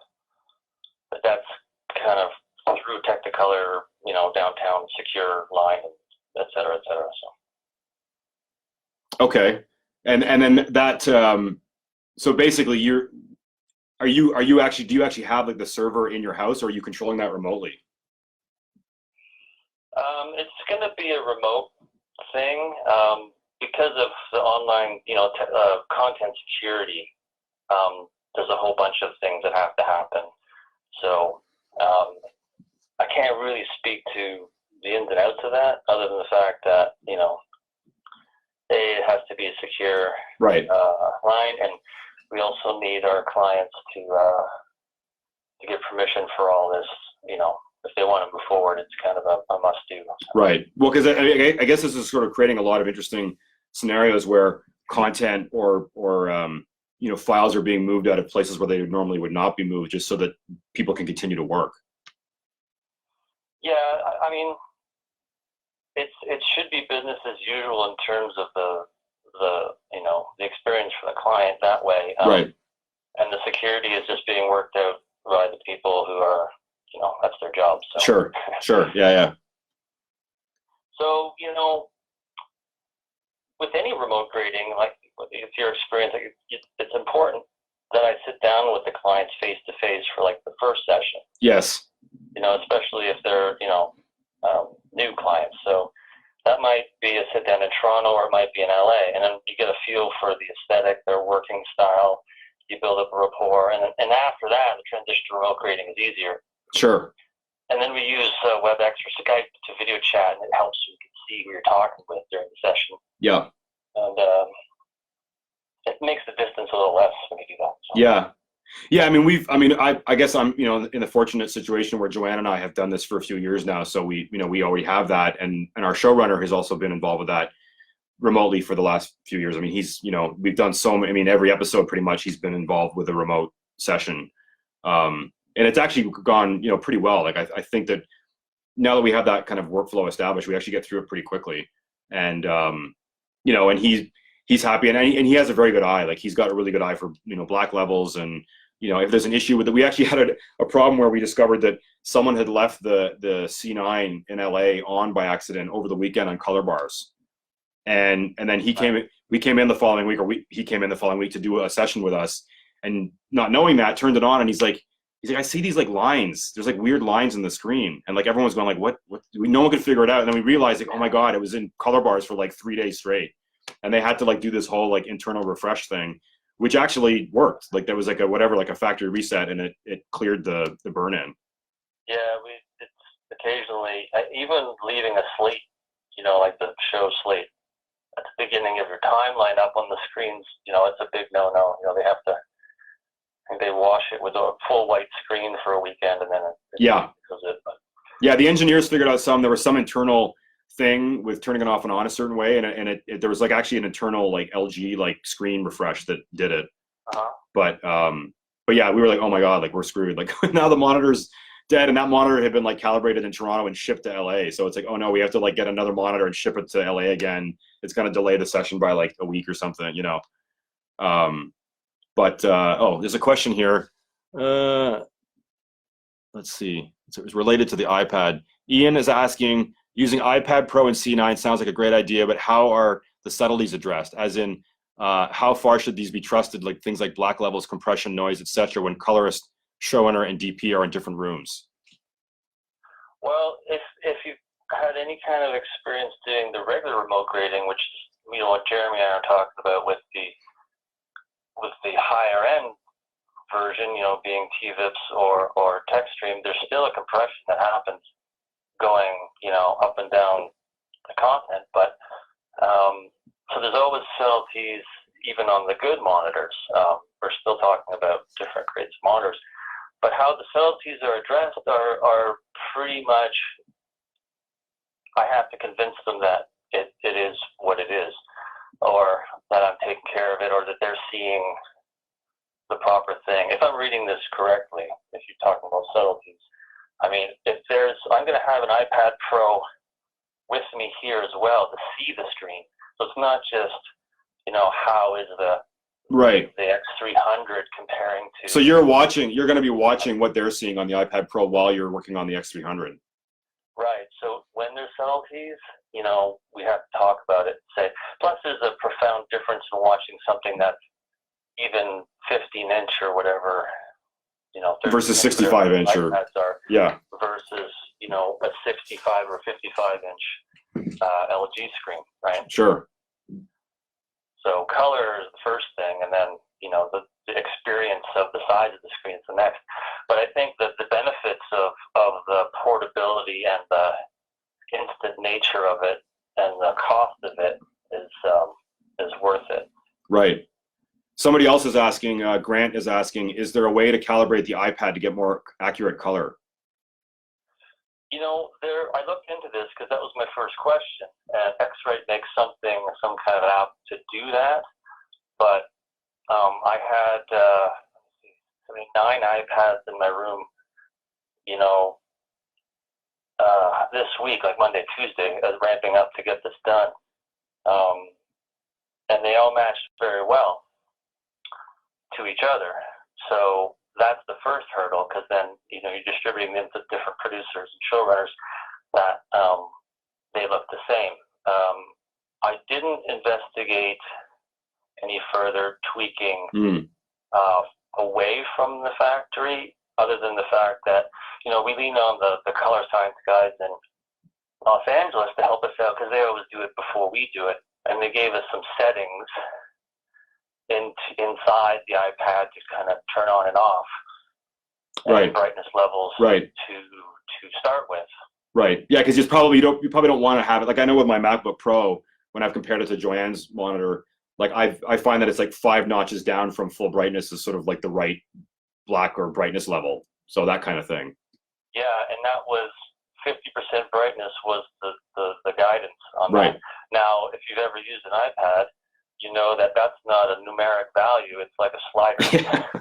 B: But that's kind of through Technicolor, downtown secure line, et cetera, et cetera. So.
A: Okay, and then that. So basically, do you actually have like the server in your house, or are you controlling that remotely?
B: It's going to be a remote thing because of the online, content security. There's a whole bunch of things that have to happen. So I can't really speak to the ins and outs of that, other than the fact that it has to be a secure
A: right
B: line, and we also need our clients to get permission for all this. If they want to move forward, it's kind of a must-do.
A: Right. Well, because I guess this is sort of creating a lot of interesting scenarios where content or files are being moved out of places where they normally would not be moved, just so that people can continue to work.
B: Yeah, I mean, it should be business as usual in terms of the experience for the client that way.
A: Right.
B: And the security is just being worked out by the people who are, that's their job. So.
A: Sure. Yeah.
B: So, with any remote grading, like with your experience, it's important that I sit down with the clients face to face for like the first session.
A: Yes.
B: Especially if they're, new clients. So that might be a sit down in Toronto, or it might be in LA. And then you get a feel for the aesthetic, their working style. You build up a rapport. And after that, the transition to remote grading is easier.
A: Sure.
B: And then we use WebEx or Skype to video chat, and it helps so you can see who you're talking with during the session.
A: Yeah.
B: And it makes the distance a little less when you do that. So.
A: Yeah. I guess I'm, in the fortunate situation where Joanne and I have done this for a few years now. So we already have that. And our showrunner has also been involved with that remotely for the last few years. I mean, he's, we've done so many, every episode pretty much he's been involved with a remote session. And it's actually gone, pretty well. Like I think that now that we have that kind of workflow established, we actually get through it pretty quickly. And and he's happy, and he has a very good eye. Like he's got a really good eye for black levels, and if there's an issue with it, we actually had a problem where we discovered that someone had left the C9 in LA on by accident over the weekend on color bars, and then we came in the following week, or he came in the following week to do a session with us, and not knowing that, turned it on, and he's like, I see these like lines. There's like weird lines in the screen, and like everyone was going like, what? No one could figure it out. And then we realized like, oh my god, it was in color bars for like 3 days straight, and they had to like do this whole like internal refresh thing, which actually worked. Like there was like a factory reset, and it cleared the burn in.
B: Yeah, it's occasionally even leaving a slate, like the show slate, at the beginning of your timeline up on the screens, it's a big no-no. They have to, I think they wash it with a full white screen for a weekend, and then
A: yeah.
B: But
A: yeah, the engineers figured out there was some internal thing with turning it off and on a certain way, and there was like actually an internal like LG like screen refresh that did it. But yeah, we were like, oh my god, like we're screwed. Like now the monitor's dead, and that monitor had been like calibrated in Toronto and shipped to LA. So it's like, oh no, we have to like get another monitor and ship it to LA again. It's gonna delay the session by like a week or something, oh, there's a question here. Let's see. So it was related to the iPad. Ian is asking, using iPad Pro and C9 sounds like a great idea, but how are the subtleties addressed? As in, how far should these be trusted, like things like black levels, compression, noise, etc., when colorist, showrunner, and DP are in different rooms?
B: Well, if you've had any kind of experience doing the regular remote grading, which is what Jeremy and I are talking about with the higher end version, being TVIPs or TechStream, there's still a compression that happens going, up and down the content. But so there's always subtleties even on the good monitors. We're still talking about different grades of monitors. But how the subtleties are addressed are pretty much, I have to convince them that it is what it is, or that I'm taking care of it, or that they're seeing the proper thing. If I'm reading this correctly, if you're talking about subtleties, I mean, I'm going to have an iPad Pro with me here as well to see the screen. So it's not just, how is the X300 comparing to.
A: So you're going to be watching what they're seeing on the iPad Pro while you're working on the X300. Right.
B: So when there's subtleties, we have to talk about it. Plus there's a profound difference in watching something that's even 15-inch or whatever,
A: versus 65-inch or
B: versus a 65 or 55-inch LG screen, right?
A: Sure.
B: So color is the first thing, and then the experience of the size of the screen is the next. But I think that the benefits of the portability and the instant nature of it and the cost of it is worth it.
A: Right. Somebody else is asking, Grant is asking, is there a way to calibrate the iPad to get more accurate color?
B: I looked into this because that was my first question. And X-Rite makes some kind of app to do that. But I had 9 iPads in my room, this week, like Monday, Tuesday, I was ramping up to get this done. And they all matched very well to each other. So that's the first hurdle, because then you're distributing them to different producers and showrunners that they look the same. I didn't investigate any further tweaking away from the factory, other than the fact that we lean on the color science guys in Los Angeles to help us out, because they always do it before we do it, and they gave us some settings inside the iPad to kind of turn on and off, and brightness levels to start with. Right. Yeah, because you probably don't want to have it. Like I know with my MacBook Pro, when I've compared it to Joanne's monitor, like I find that it's like 5 notches down from full brightness is sort of like the right black or brightness level. So that kind of thing. Yeah, and that was 50% brightness was the guidance on that. Now, if you've ever used an iPad, you know that that's not a numeric value. It's like a slider.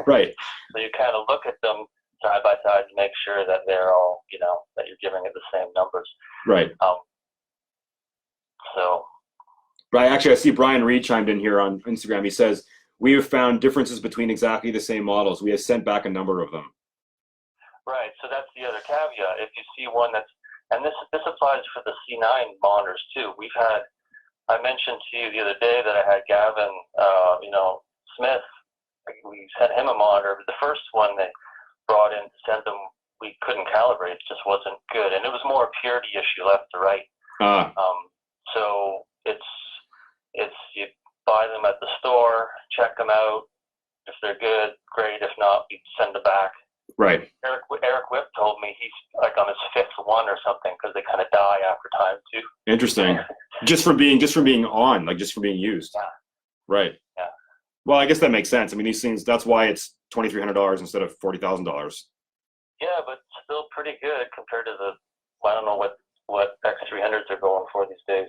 B: Right. So you kind of look at them side by side to make sure that they're all, that you're giving it the same numbers. Right. Actually, I see Brian Reed chimed in here on Instagram. He says, we have found differences between exactly the same models. We have sent back a number of them. Right. So that's the other caveat. If you see one and this applies for the C9 monitors too. I mentioned to you the other day that I had Gavin, Smith. We sent him a monitor, but the first one they brought in to send them, we couldn't calibrate. It just wasn't good, and it was more a purity issue, left to right. So it's you buy them at the store, check them out. If they're good, great. If not, we send them back.
A: Right.
B: Eric Whip told me he's like on his fifth one or something because they kind of die after time too.
A: Interesting. just for being on, like just for being used.
B: Yeah.
A: Right.
B: Yeah.
A: Well, I guess that makes sense. I mean, these things. That's why it's $2,300 instead of $40,000.
B: Yeah, but still pretty good compared to the. I don't know what X300s are going for these days.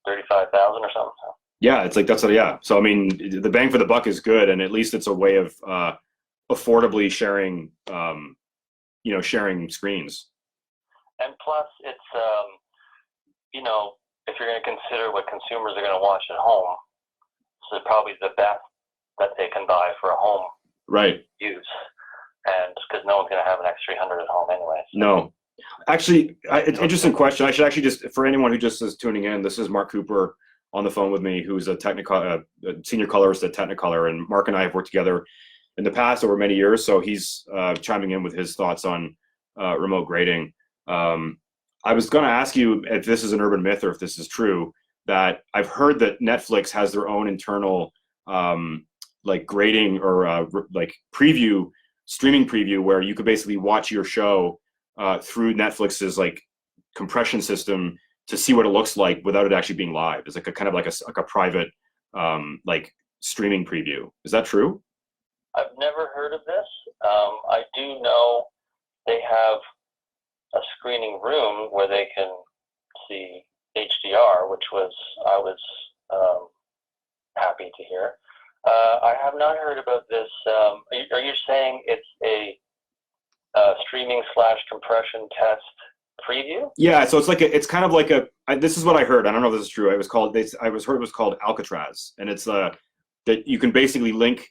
B: 35,000 or something.
A: Yeah, it's like that's yeah. So I mean, the bang for the buck is good, and at least it's a way of affordably sharing, sharing screens.
B: And plus, it's if you're going to consider what consumers are going to watch at home, so probably the best that they can buy for a home use, and because no one's going to have an X300 at home anyway. So.
A: No. Actually, it's an interesting question. I should actually just, for anyone who just is tuning in, this is Mark Cooper on the phone with me, who's a senior colorist at Technicolor, and Mark and I have worked together in the past over many years. So he's chiming in with his thoughts on remote grading. I was going to ask you if this is an urban myth or if this is true. That I've heard that Netflix has their own internal like grading or like streaming preview, where you could basically watch your show through Netflix's like compression system to see what it looks like without it actually being live. It's like a kind of like a private like streaming preview. Is that true?
B: I've never heard of this. I do know they have a screening room where they can see HDR, which I was happy to hear. I have not heard about this. Are you saying it's a streaming / compression test preview? Yeah,
A: so it's kind of like this is what I heard. I don't know if this is true. I was heard it was called Alcatraz, and it's that you can basically link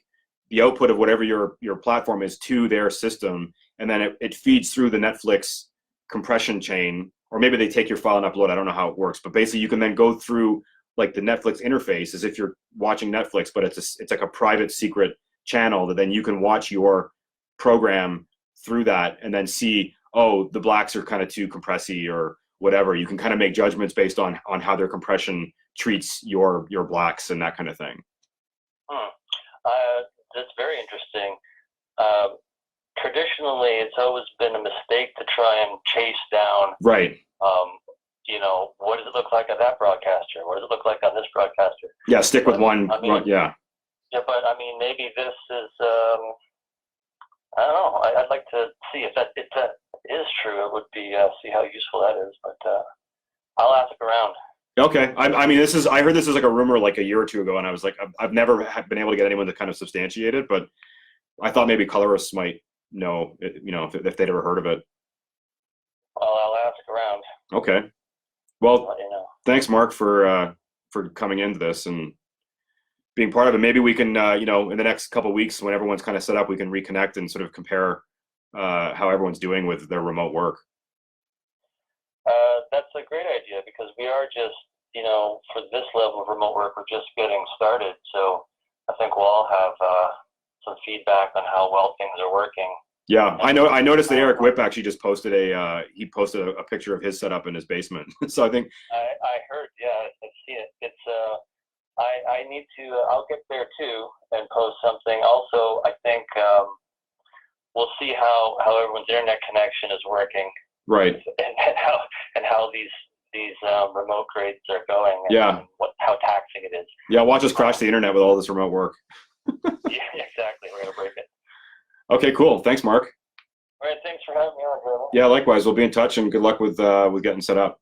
A: the output of whatever your platform is to their system, and then it feeds through the Netflix compression chain, or maybe they take your file and upload. I don't know how it works, but basically you can then go through like the Netflix interface as if you're watching Netflix, but it's like a private secret channel that then you can watch your program through that and then see, oh, the blacks are kind of too compressy or whatever. You can kind of make judgments based on how their compression treats your blacks and that kind of thing.
B: That's very interesting. Traditionally, it's always been a mistake to try and chase down what does it look like on that broadcaster? What does it look like on this broadcaster?
A: Yeah, stick with one.
B: Yeah, but I mean, maybe this is, I don't know. I'd like to see if that is true. It would be, see how useful that is, but I'll ask around.
A: Okay. I mean, I heard this is like a rumor like a year or two ago, and I was like, I've never been able to get anyone to kind of substantiate it, but I thought maybe colorists might know, if they'd ever heard of it.
B: Well, I'll ask around.
A: Okay. Well,
B: let you know.
A: Thanks, Mark, for coming into this and being part of it. Maybe we can, in the next couple of weeks, when everyone's kind of set up, we can reconnect and sort of compare how everyone's doing with their remote work.
B: That's a great idea, because we are just, for this level of remote work, we're just getting started. So I think we'll all have some feedback on how well things are working.
A: Yeah, I noticed that Eric Whip actually just posted a picture of his setup in his basement. So I think
B: I heard, yeah, I see it. It's I need to. I'll get there too and post something. Also, I think we'll see how everyone's internet connection is working.
A: Right.
B: And how these remote grades are going. And
A: yeah.
B: How taxing it is.
A: Yeah, watch us crash the internet with all this remote work.
B: Yeah, exactly. We're gonna break it.
A: Okay, cool. Thanks, Mark.
B: All right, thanks for having me on, Jeremy.
A: Yeah, likewise. We'll be in touch, and good luck with getting set up.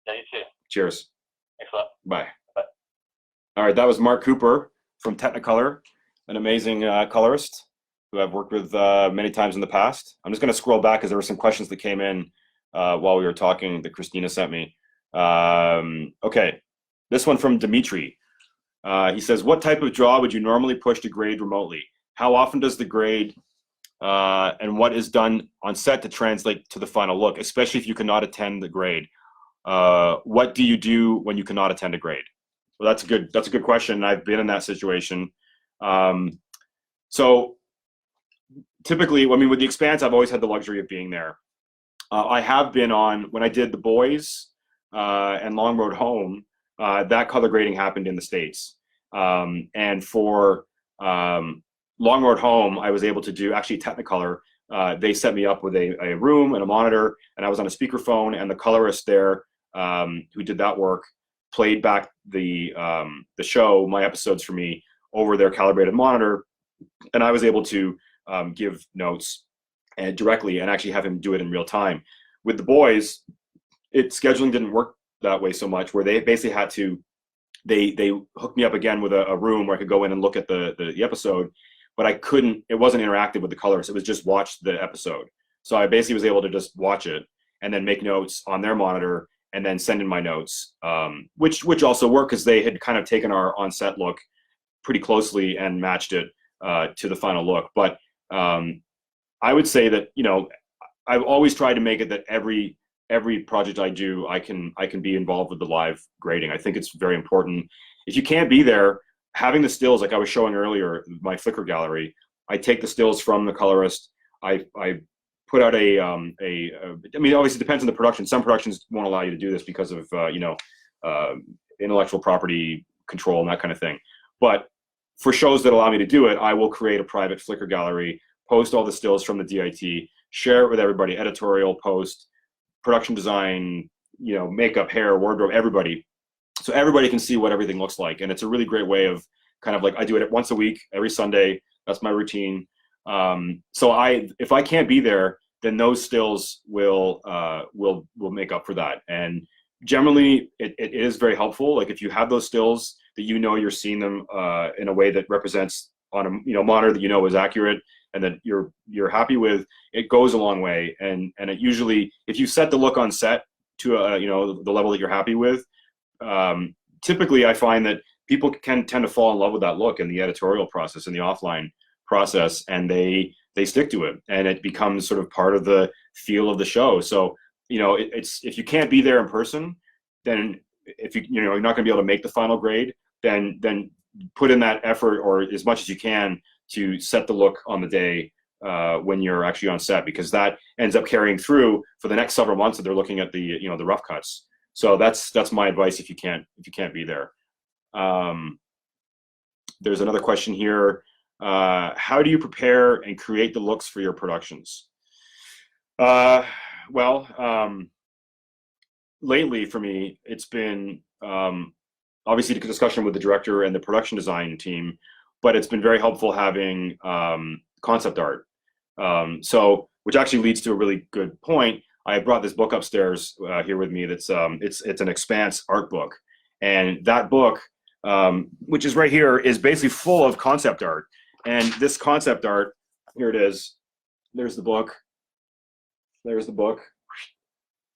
B: Yeah, you too.
A: Cheers.
B: Thanks a lot.
A: Bye.
B: Bye.
A: All right, that was Mark Cooper from Technicolor, an amazing colorist who I've worked with many times in the past. I'm just going to scroll back because there were some questions that came in while we were talking that Christina sent me. Okay, this one from Dimitri. He says, what type of draw would you normally push to grade remotely? How often does the grade and what is done on set to translate to the final look, especially if you cannot attend the grade? What do you do when you cannot attend a grade? Well, that's a good question. I've been in that situation. So typically, I mean, with the Expanse, I've always had the luxury of being there. I have been on, when I did The Boys and Long Road Home, that color grading happened in the States. And for Long Road Home, I was able to do actually Technicolor. they set me up with a room and a monitor, and I was on a speakerphone, and the colorist there who did that work played back the show, my episodes for me over their calibrated monitor, and I was able to give notes directly and actually have him do it in real time. With the boys, scheduling didn't work that way so much, where they basically had to, they hooked me up again with a room where I could go in and look at the episode, but I couldn't, it wasn't interactive with the colors. It was just watch the episode. So I basically was able to just watch it and then make notes on their monitor and then send in my notes, which also worked because they had kind of taken our on-set look pretty closely and matched it to the final look. But I would say that, you know, I've always tried to make it that every project I do, I can be involved with the live grading. I think it's very important. If you can't be there, having the stills, like I was showing earlier, my Flickr gallery, I take the stills from the colorist. I put out I mean, obviously it depends on the production. Some productions won't allow you to do this because of, you know, intellectual property control and that kind of thing. But for shows that allow me to do it, I will create a private Flickr gallery, post all the stills from the DIT, share it with everybody, editorial, post, production design, you know, makeup, hair, wardrobe, everybody. So everybody can see what everything looks like. And it's a really great way of kind of like, I do it once a week, every Sunday. That's my routine. So if I can't be there, then those stills will make up for that. And generally it is very helpful. Like if you have those stills that, you know, you're seeing them in a way that represents on a, you know, monitor that you know is accurate and that you're happy with, it goes a long way. And it usually, if you set the look on set to you know, the level that you're happy with, typically I find that people can tend to fall in love with that look in the editorial process and the offline process, and they stick to it, and it becomes sort of part of the feel of the show. So, you know, it's if you can't be there in person, then if you know, you're not going to be able to make the final grade, then put in that effort, or as much as you can, to set the look on the day when you're actually on set, because that ends up carrying through for the next several months that they're looking at the, you know, the rough cuts. So that's my advice if you can't be there. There's another question here. How do you prepare and create the looks for your productions? Lately for me, it's been obviously the discussion with the director and the production design team, but it's been very helpful having concept art. So, which actually leads to a really good point. I brought this book upstairs here with me. That's it's an Expanse Art Book, and that book, which is right here, is basically full of concept art. And this concept art, here it is. There's the book. There's the book.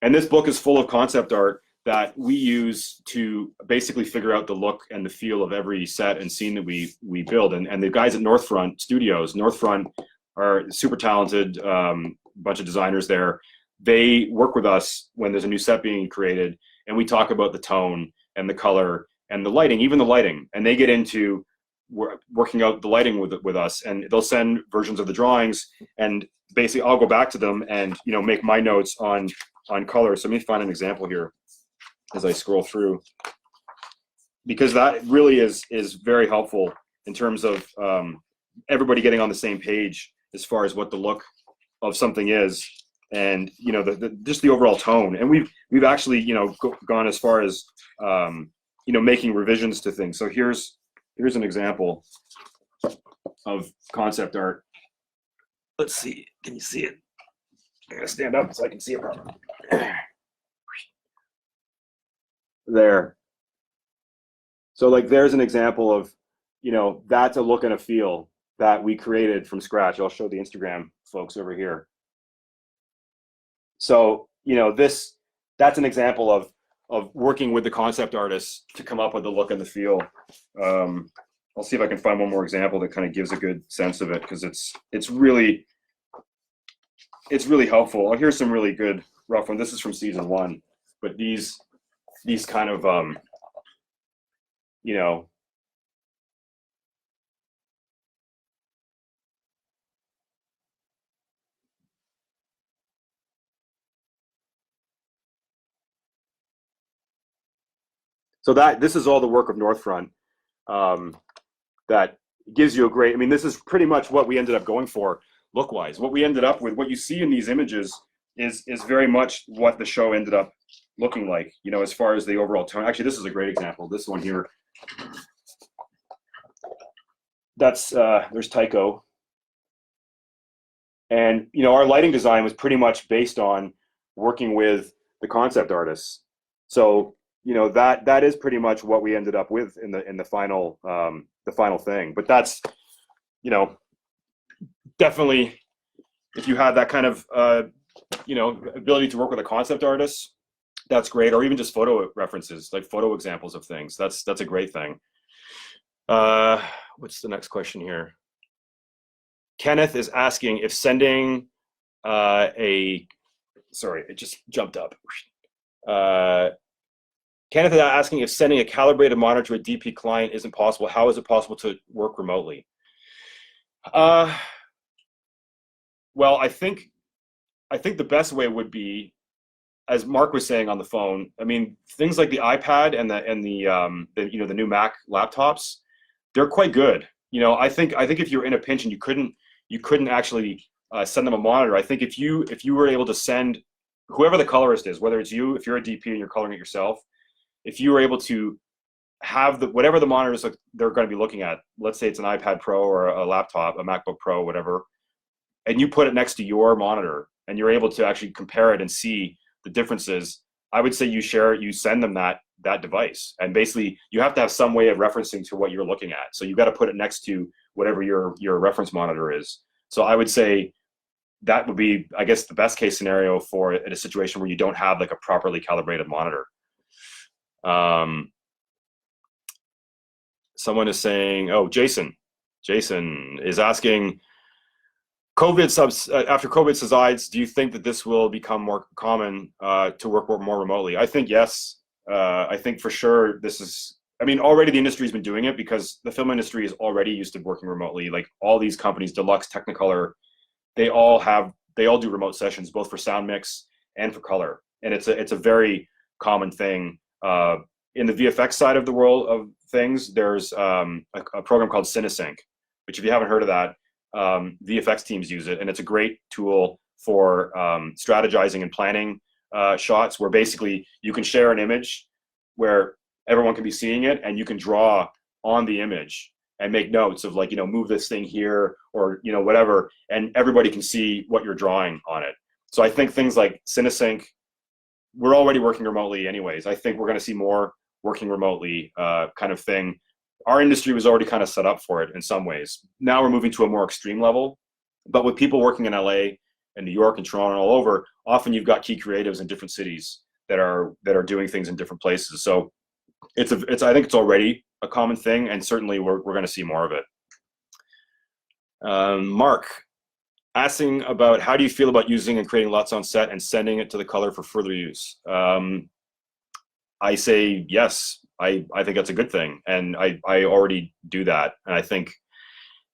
A: And this book is full of concept art that we use to basically figure out the look and the feel of every set and scene that we build. And the guys at Northfront Studios, Northfront are super talented, bunch of designers there. They work with us when there's a new set being created, and we talk about the tone and the color and the lighting, even the lighting. And they get into working out the lighting with us, and they'll send versions of the drawings, and basically I'll go back to them and, you know, make my notes on color. So let me find an example here as I scroll through, because that really is very helpful in terms of everybody getting on the same page as far as what the look of something is, and, you know, just the overall tone. And we've actually, you know, gone as far as you know, making revisions to things. So here's an example of concept art. Let's see, can you see it? I gotta stand up so I can see it properly. There. So like, there's an example of, you know, that's a look and a feel that we created from scratch. I'll show the Instagram folks over here. So, you know, that's an example of working with the concept artists to come up with the look and the feel. I'll see if I can find one more example that kind of gives a good sense of it, because it's really helpful. Oh, here's some really good rough one. This is from season 1, but these kind of you know, so this is all the work of Northfront that gives you a great, I mean, this is pretty much what we ended up going for. look-wise. What we ended up with, what you see in these images is very much what the show ended up looking like, you know, as far as the overall tone. Actually, this is a great example. This one here. That's, there's Tycho. And, you know, our lighting design was pretty much based on working with the concept artists. So, you know, that is pretty much what we ended up with in the final thing. But that's, you know, definitely, if you have that kind of you know, ability to work with a concept artist, that's great. Or even just photo references, like photo examples of things. That's a great thing. What's the next question here? Kenneth is asking if sending sorry, it just jumped up. Kenneth is asking if sending a calibrated monitor to a DP client isn't possible. How is it possible to work remotely? Well, I think the best way would be, as Mark was saying on the phone, I mean, things like the iPad and the you know, the new Mac laptops, they're quite good. You know, I think if you're in a pinch and you couldn't actually send them a monitor, I think if you were able to send whoever the colorist is, whether it's you, if you're a DP and you're coloring it yourself, if you were able to have whatever the monitors they're going to be looking at, let's say it's an iPad Pro or a laptop, a MacBook Pro, whatever, and you put it next to your monitor and you're able to actually compare it and see the differences, I would say you send them that device. And basically you have to have some way of referencing to what you're looking at. So you've got to put it next to whatever your reference monitor is. So I would say that would be, I guess, the best case scenario for a situation where you don't have like a properly calibrated monitor. Someone is saying, oh, Jason is asking, after COVID subsides, do you think that this will become more common to work more remotely? I think yes. I think for sure I mean, already the industry has been doing it because the film industry is already used to working remotely. Like all these companies, Deluxe, Technicolor, they all do remote sessions, both for sound mix and for color. And it's a very common thing. In the VFX side of the world of things, there's a program called Cinesync, which if you haven't heard of that, VFX teams use it. And it's a great tool for strategizing and planning shots, where basically you can share an image where everyone can be seeing it and you can draw on the image and make notes of, like, you know, move this thing here or, you know, whatever, and everybody can see what you're drawing on it. So I think things like Cinesync, we're already working remotely anyways. I think we're going to see more working remotely kind of thing. Our industry was already kind of set up for it in some ways. Now we're moving to a more extreme level, but with people working in LA and New York and Toronto and all over, often you've got key creatives in different cities that are doing things in different places. So I think it's already a common thing, and certainly we're going to see more of it. Mark asking about, how do you feel about using and creating LUTs on set and sending it to the color for further use? I say yes. I think that's a good thing, and I already do that, and I think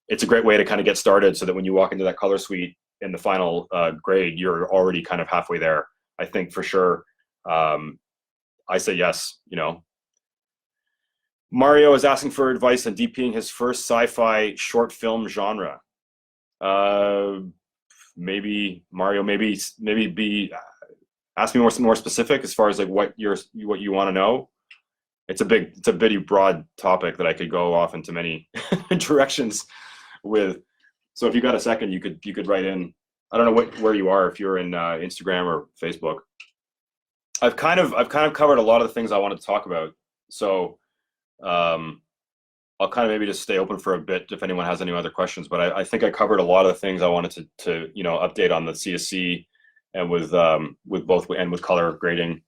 A: it's a great way to kind of get started, so that when you walk into that color suite in the final grade, you're already kind of halfway there. I think for sure. I say yes. You know, Mario is asking for advice on DPing his first sci-fi short film genre. Maybe Mario, maybe ask me more specific as far as like what you want to know. It's a pretty broad topic that I could go off into many directions with. So if you got a second, you could write in. I don't know where you are, if you're in Instagram or Facebook. I've kind of covered a lot of the things I wanted to talk about. So I'll kind of maybe just stay open for a bit if anyone has any other questions. But I think I covered a lot of the things I wanted to you know, update on the CSC and with both and with color grading.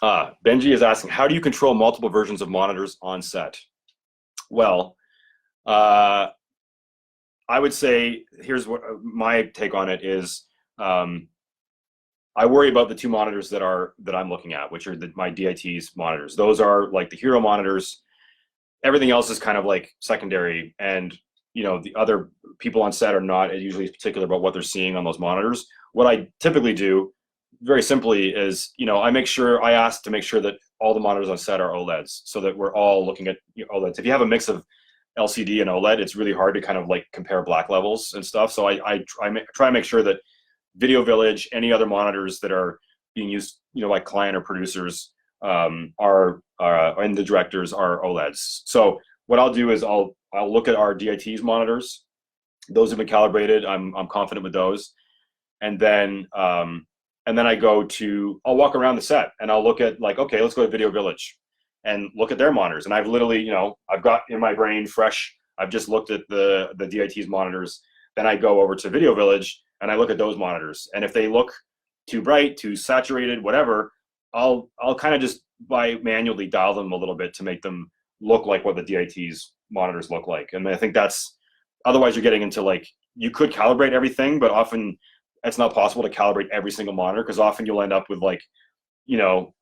A: Benji is asking, how do you control multiple versions of monitors on set? Well, I would say, here's what my take on it is. I worry about the two monitors that I'm looking at, which are my DIT's monitors. Those are like the hero monitors. Everything else is kind of like secondary, and you know, the other people on set are not usually particular about what they're seeing on those monitors. What I typically do, very simply, is, you know, I ask to make sure that all the monitors on set are OLEDs, so that we're all looking at OLEDs. If you have a mix of LCD and OLED, it's really hard to kind of like compare black levels and stuff. So I try to make sure that Video Village, any other monitors that are being used, by client or producers, and the directors are OLEDs. So what I'll do is I'll look at our DIT's monitors. Those have been calibrated. I'm confident with those, and then I'll walk around the set and I'll look at, like, okay, let's go to Video Village and look at their monitors. And I've literally, I've got in my brain fresh, I've just looked at the DIT's monitors. Then I go over to Video Village and I look at those monitors. And if they look too bright, too saturated, whatever, I'll kind of just manually dial them a little bit to make them look like what the DIT's monitors look like. And I think otherwise you're getting into, like, you could calibrate everything, but often it's not possible to calibrate every single monitor, because often you'll end up with, like,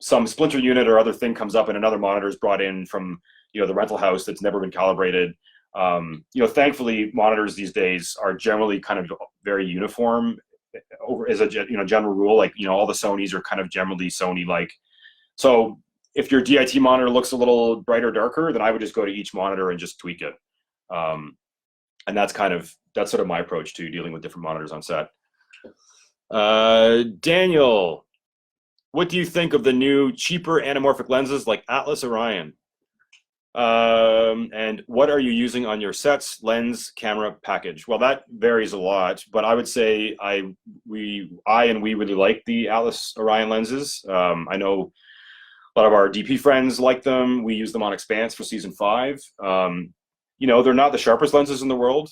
A: some splinter unit or other thing comes up and another monitor is brought in from, the rental house that's never been calibrated. Thankfully, monitors these days are generally kind of very uniform as a general rule. Like, all the Sonys are kind of generally Sony-like. So if your DIT monitor looks a little brighter or darker, then I would just go to each monitor and just tweak it. And that's sort of my approach to dealing with different monitors on set. Daniel, what do you think of the new cheaper anamorphic lenses like Atlas Orion? And what are you using on your sets, lens, camera package? Well, that varies a lot, but I would say we really like the Atlas Orion lenses. I know a lot of our DP friends like them. We use them on Expanse for season 5. They're not the sharpest lenses in the world.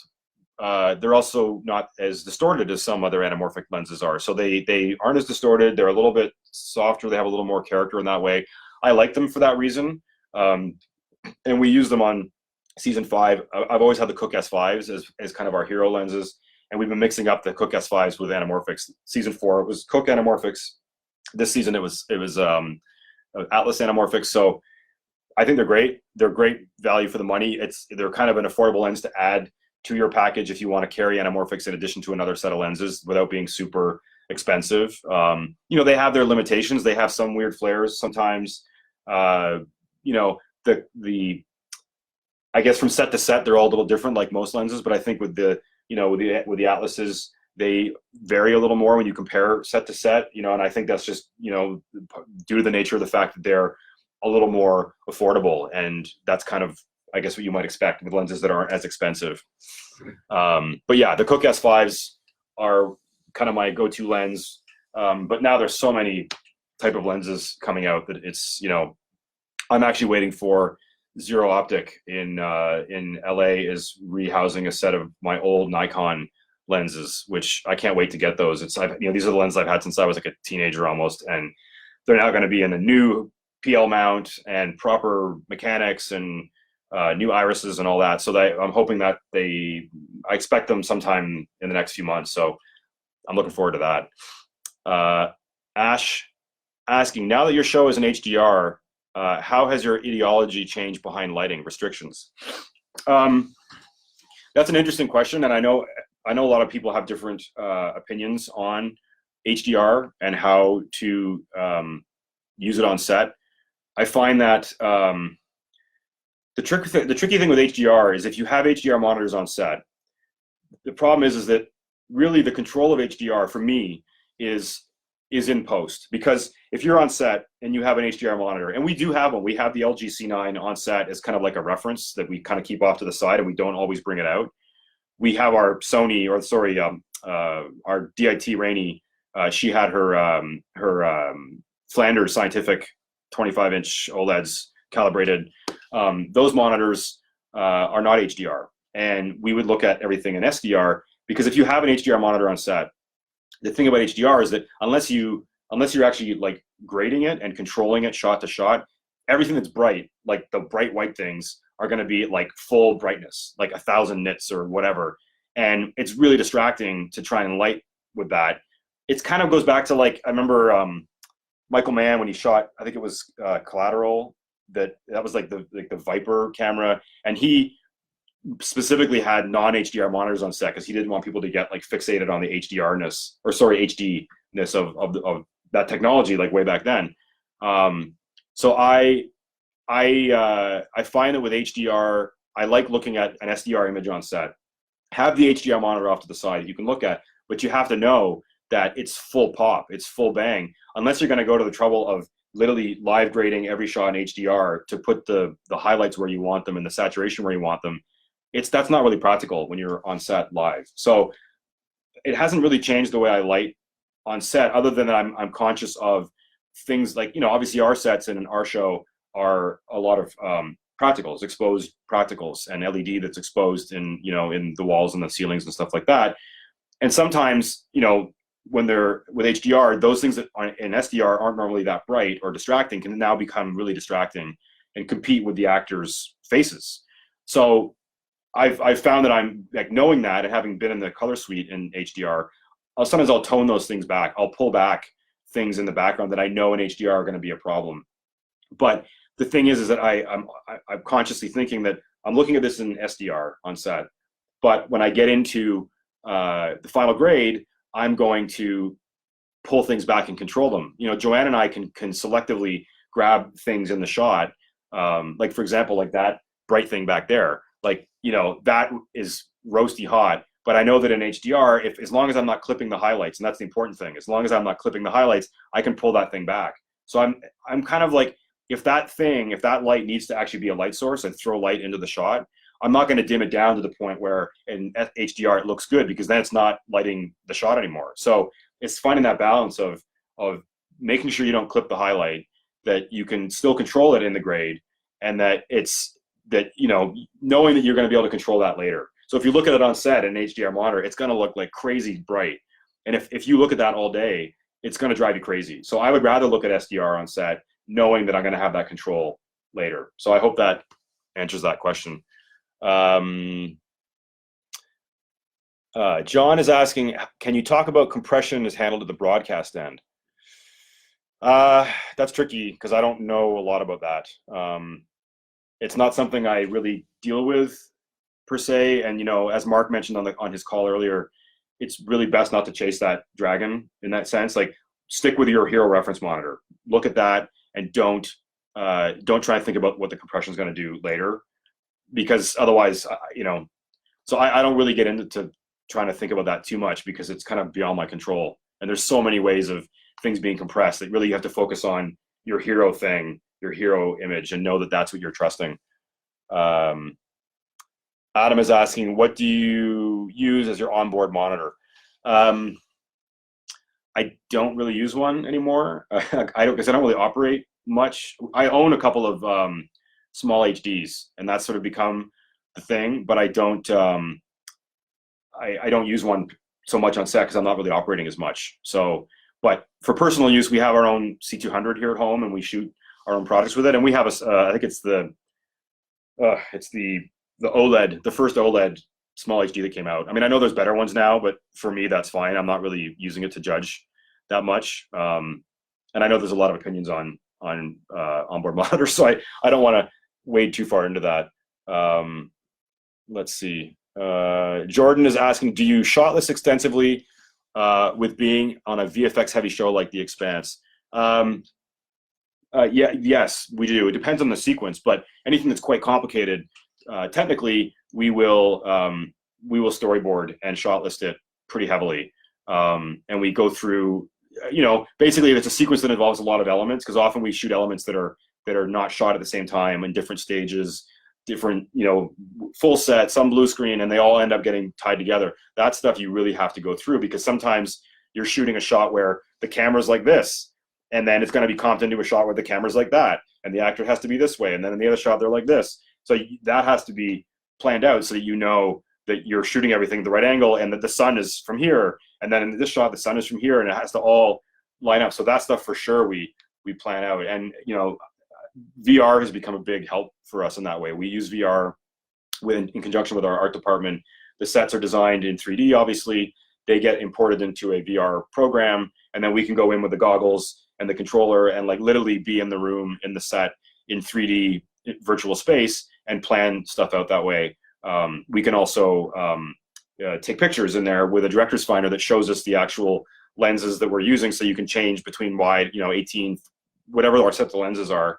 A: They're also not as distorted as some other anamorphic lenses are. So they aren't as distorted. They're a little bit softer. They have a little more character in that way. I like them for that reason. And we use them on season 5. I've always had the Cooke S5s as kind of our hero lenses. And we've been mixing up the Cooke S5s with anamorphics. Season 4, it was Cooke anamorphics. This season, it was Atlas anamorphics. So I think they're great. They're great value for the money. They're kind of an affordable lens to add to your package if you want to carry anamorphics in addition to another set of lenses without being super expensive. They have their limitations. They have some weird flares sometimes. I guess from set to set, they're all a little different, like most lenses. But I think with the Atlases, they vary a little more when you compare set to set. And I think that's just due to the nature of the fact that they're a little more affordable, and that's kind of, I guess, what you might expect with lenses that aren't as expensive. But yeah, the Cooke S5s are kind of my go-to lens. But now there's so many type of lenses coming out that it's, I'm actually waiting for Zero Optic in LA is rehousing a set of my old Nikon lenses, which I can't wait to get those. These are the lenses I've had since I was like a teenager almost, and they're now going to be in a new PL mount and proper mechanics and new irises and all that. So I'm hoping that I expect them sometime in the next few months. So I'm looking forward to that. Ash asking, now that your show is an HDR, how has your ideology changed behind lighting restrictions? That's an interesting question, and I know a lot of people have different opinions on HDR and how to use it on set. I find that the tricky thing with HDR is if you have HDR monitors on set, the problem is that really the control of HDR for me is in post. Because if you're on set and you have an HDR monitor, and we do have one, we have the LG C9 on set as kind of like a reference that we kind of keep off to the side and we don't always bring it out. We have our our DIT Rainey. She had her Flanders Scientific 25-inch OLEDs calibrated. Those monitors are not HDR, and we would look at everything in SDR, because if you have an HDR monitor on set, the thing about HDR is that unless you're actually like grading it and controlling it shot to shot, everything that's bright, like the bright white things, are going to be like full brightness, like 1,000 nits or whatever, and it's really distracting to try and light with that. It kind of goes back to, like, I remember Michael Mann when he shot, I think it was Collateral, that was like the Viper camera, and he specifically had non-HDR monitors on set because he didn't want people to get like fixated on the HDR-ness, or sorry, HD-ness of that technology, like way back then. So I find that with HDR, I like looking at an SDR image on set. Have the HDR monitor off to the side that you can look at, but you have to know that it's full pop, it's full bang, unless you're going to go to the trouble of literally live grading every shot in HDR to put the highlights where you want them and the saturation where you want them. That's not really practical when you're on set live. So it hasn't really changed the way I light on set, other than that I'm conscious of things like, obviously our sets in our show are a lot of practicals, exposed practicals, and LED that's exposed in the walls and the ceilings and stuff like that. And sometimes, when they're with HDR, those things that are in SDR aren't normally that bright or distracting can now become really distracting and compete with the actors' faces. So I've found that I'm like, knowing that and having been in the color suite in HDR, sometimes I'll tone those things back. I'll pull back things in the background that I know in HDR are going to be a problem. But the thing is that I'm consciously thinking that I'm looking at this in SDR on set, but when I get into the final grade, I'm going to pull things back and control them. Joanne and I can selectively grab things in the shot, like for example, like that bright thing back there. Like, that is roasty hot, but I know that in HDR, as long as I'm not clipping the highlights, and that's the important thing, as long as I'm not clipping the highlights, I can pull that thing back. So I'm kind of like, if that light needs to actually be a light source and throw light into the shot, I'm not going to dim it down to the point where in HDR it looks good, because then it's not lighting the shot anymore. So it's finding that balance of making sure you don't clip the highlight, that you can still control it in the grade, and that knowing that you're going to be able to control that later. So if you look at it on set in an HDR monitor, it's going to look like crazy bright. And if you look at that all day, it's going to drive you crazy. So I would rather look at SDR on set, knowing that I'm going to have that control later. So I hope that answers that question. John is asking, can you talk about compression is handled at the broadcast end? That's tricky because I don't know a lot about that. It's not something I really deal with per se. And, as Mark mentioned on his call earlier, it's really best not to chase that dragon in that sense. Like, stick with your hero reference monitor, look at that, and don't try and think about what the compression is going to do later, because otherwise, so I don't really get into trying to think about that too much, because it's kind of beyond my control. And there's so many ways of things being compressed that really you have to focus on your hero thing, your hero image, and know that that's what you're trusting. Adam is asking, what do you use as your onboard monitor? I don't really use one anymore. Because I don't really operate much. I own a couple of small HDs, and that's sort of become the thing. But I don't use one so much on set because I'm not really operating as much. So, but for personal use, we have our own C200 here at home, and we shoot our own projects with it. And we have I think it's the OLED, the first OLED small HD that came out. I mean, I know there's better ones now, but for me, that's fine. I'm not really using it to judge that much. And I know there's a lot of opinions on onboard monitors, so I don't want to wade too far into that. Let's see. Jordan is asking, do you shot list extensively with being on a VFX heavy show like The Expanse? Yes, we do. It depends on the sequence, but anything that's quite complicated, technically, we will storyboard and shot list it pretty heavily, and we go through. Basically, it's a sequence that involves a lot of elements, because often we shoot elements that are not shot at the same time in different stages, different, full set, some blue screen, and they all end up getting tied together. That stuff you really have to go through, because sometimes you're shooting a shot where the camera's like this, and then it's going to be comped into a shot where the camera's like that, and the actor has to be this way, and then in the other shot they're like this. So that has to be planned out so that you know that you're shooting everything at the right angle, and that the sun is from here, and then in this shot the sun is from here, and it has to all line up. So that stuff for sure we plan out. And VR has become a big help for us in that way. We use VR in conjunction with our art department. The sets are designed in 3D, obviously. They get imported into a VR program, and then we can go in with the goggles and the controller and like literally be in the room, in the set, in 3D virtual space, and plan stuff out that way. We can also take pictures in there with a director's finder that shows us the actual lenses that we're using, so you can change between wide, 18, whatever our sets of lenses are,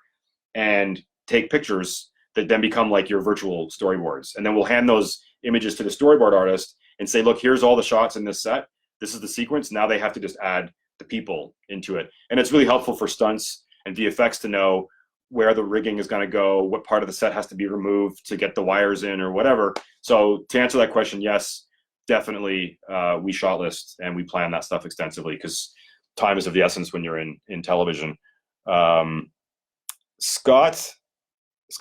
A: and take pictures that then become like your virtual storyboards. And then we'll hand those images to the storyboard artist and say, look, here's all the shots in this set. This is the sequence. Now they have to just add the people into it. And it's really helpful for stunts and VFX to know where the rigging is going to go, what part of the set has to be removed to get the wires in or whatever. So to answer that question, yes, definitely we shot list and we plan that stuff extensively because time is of the essence when you're in television. Scott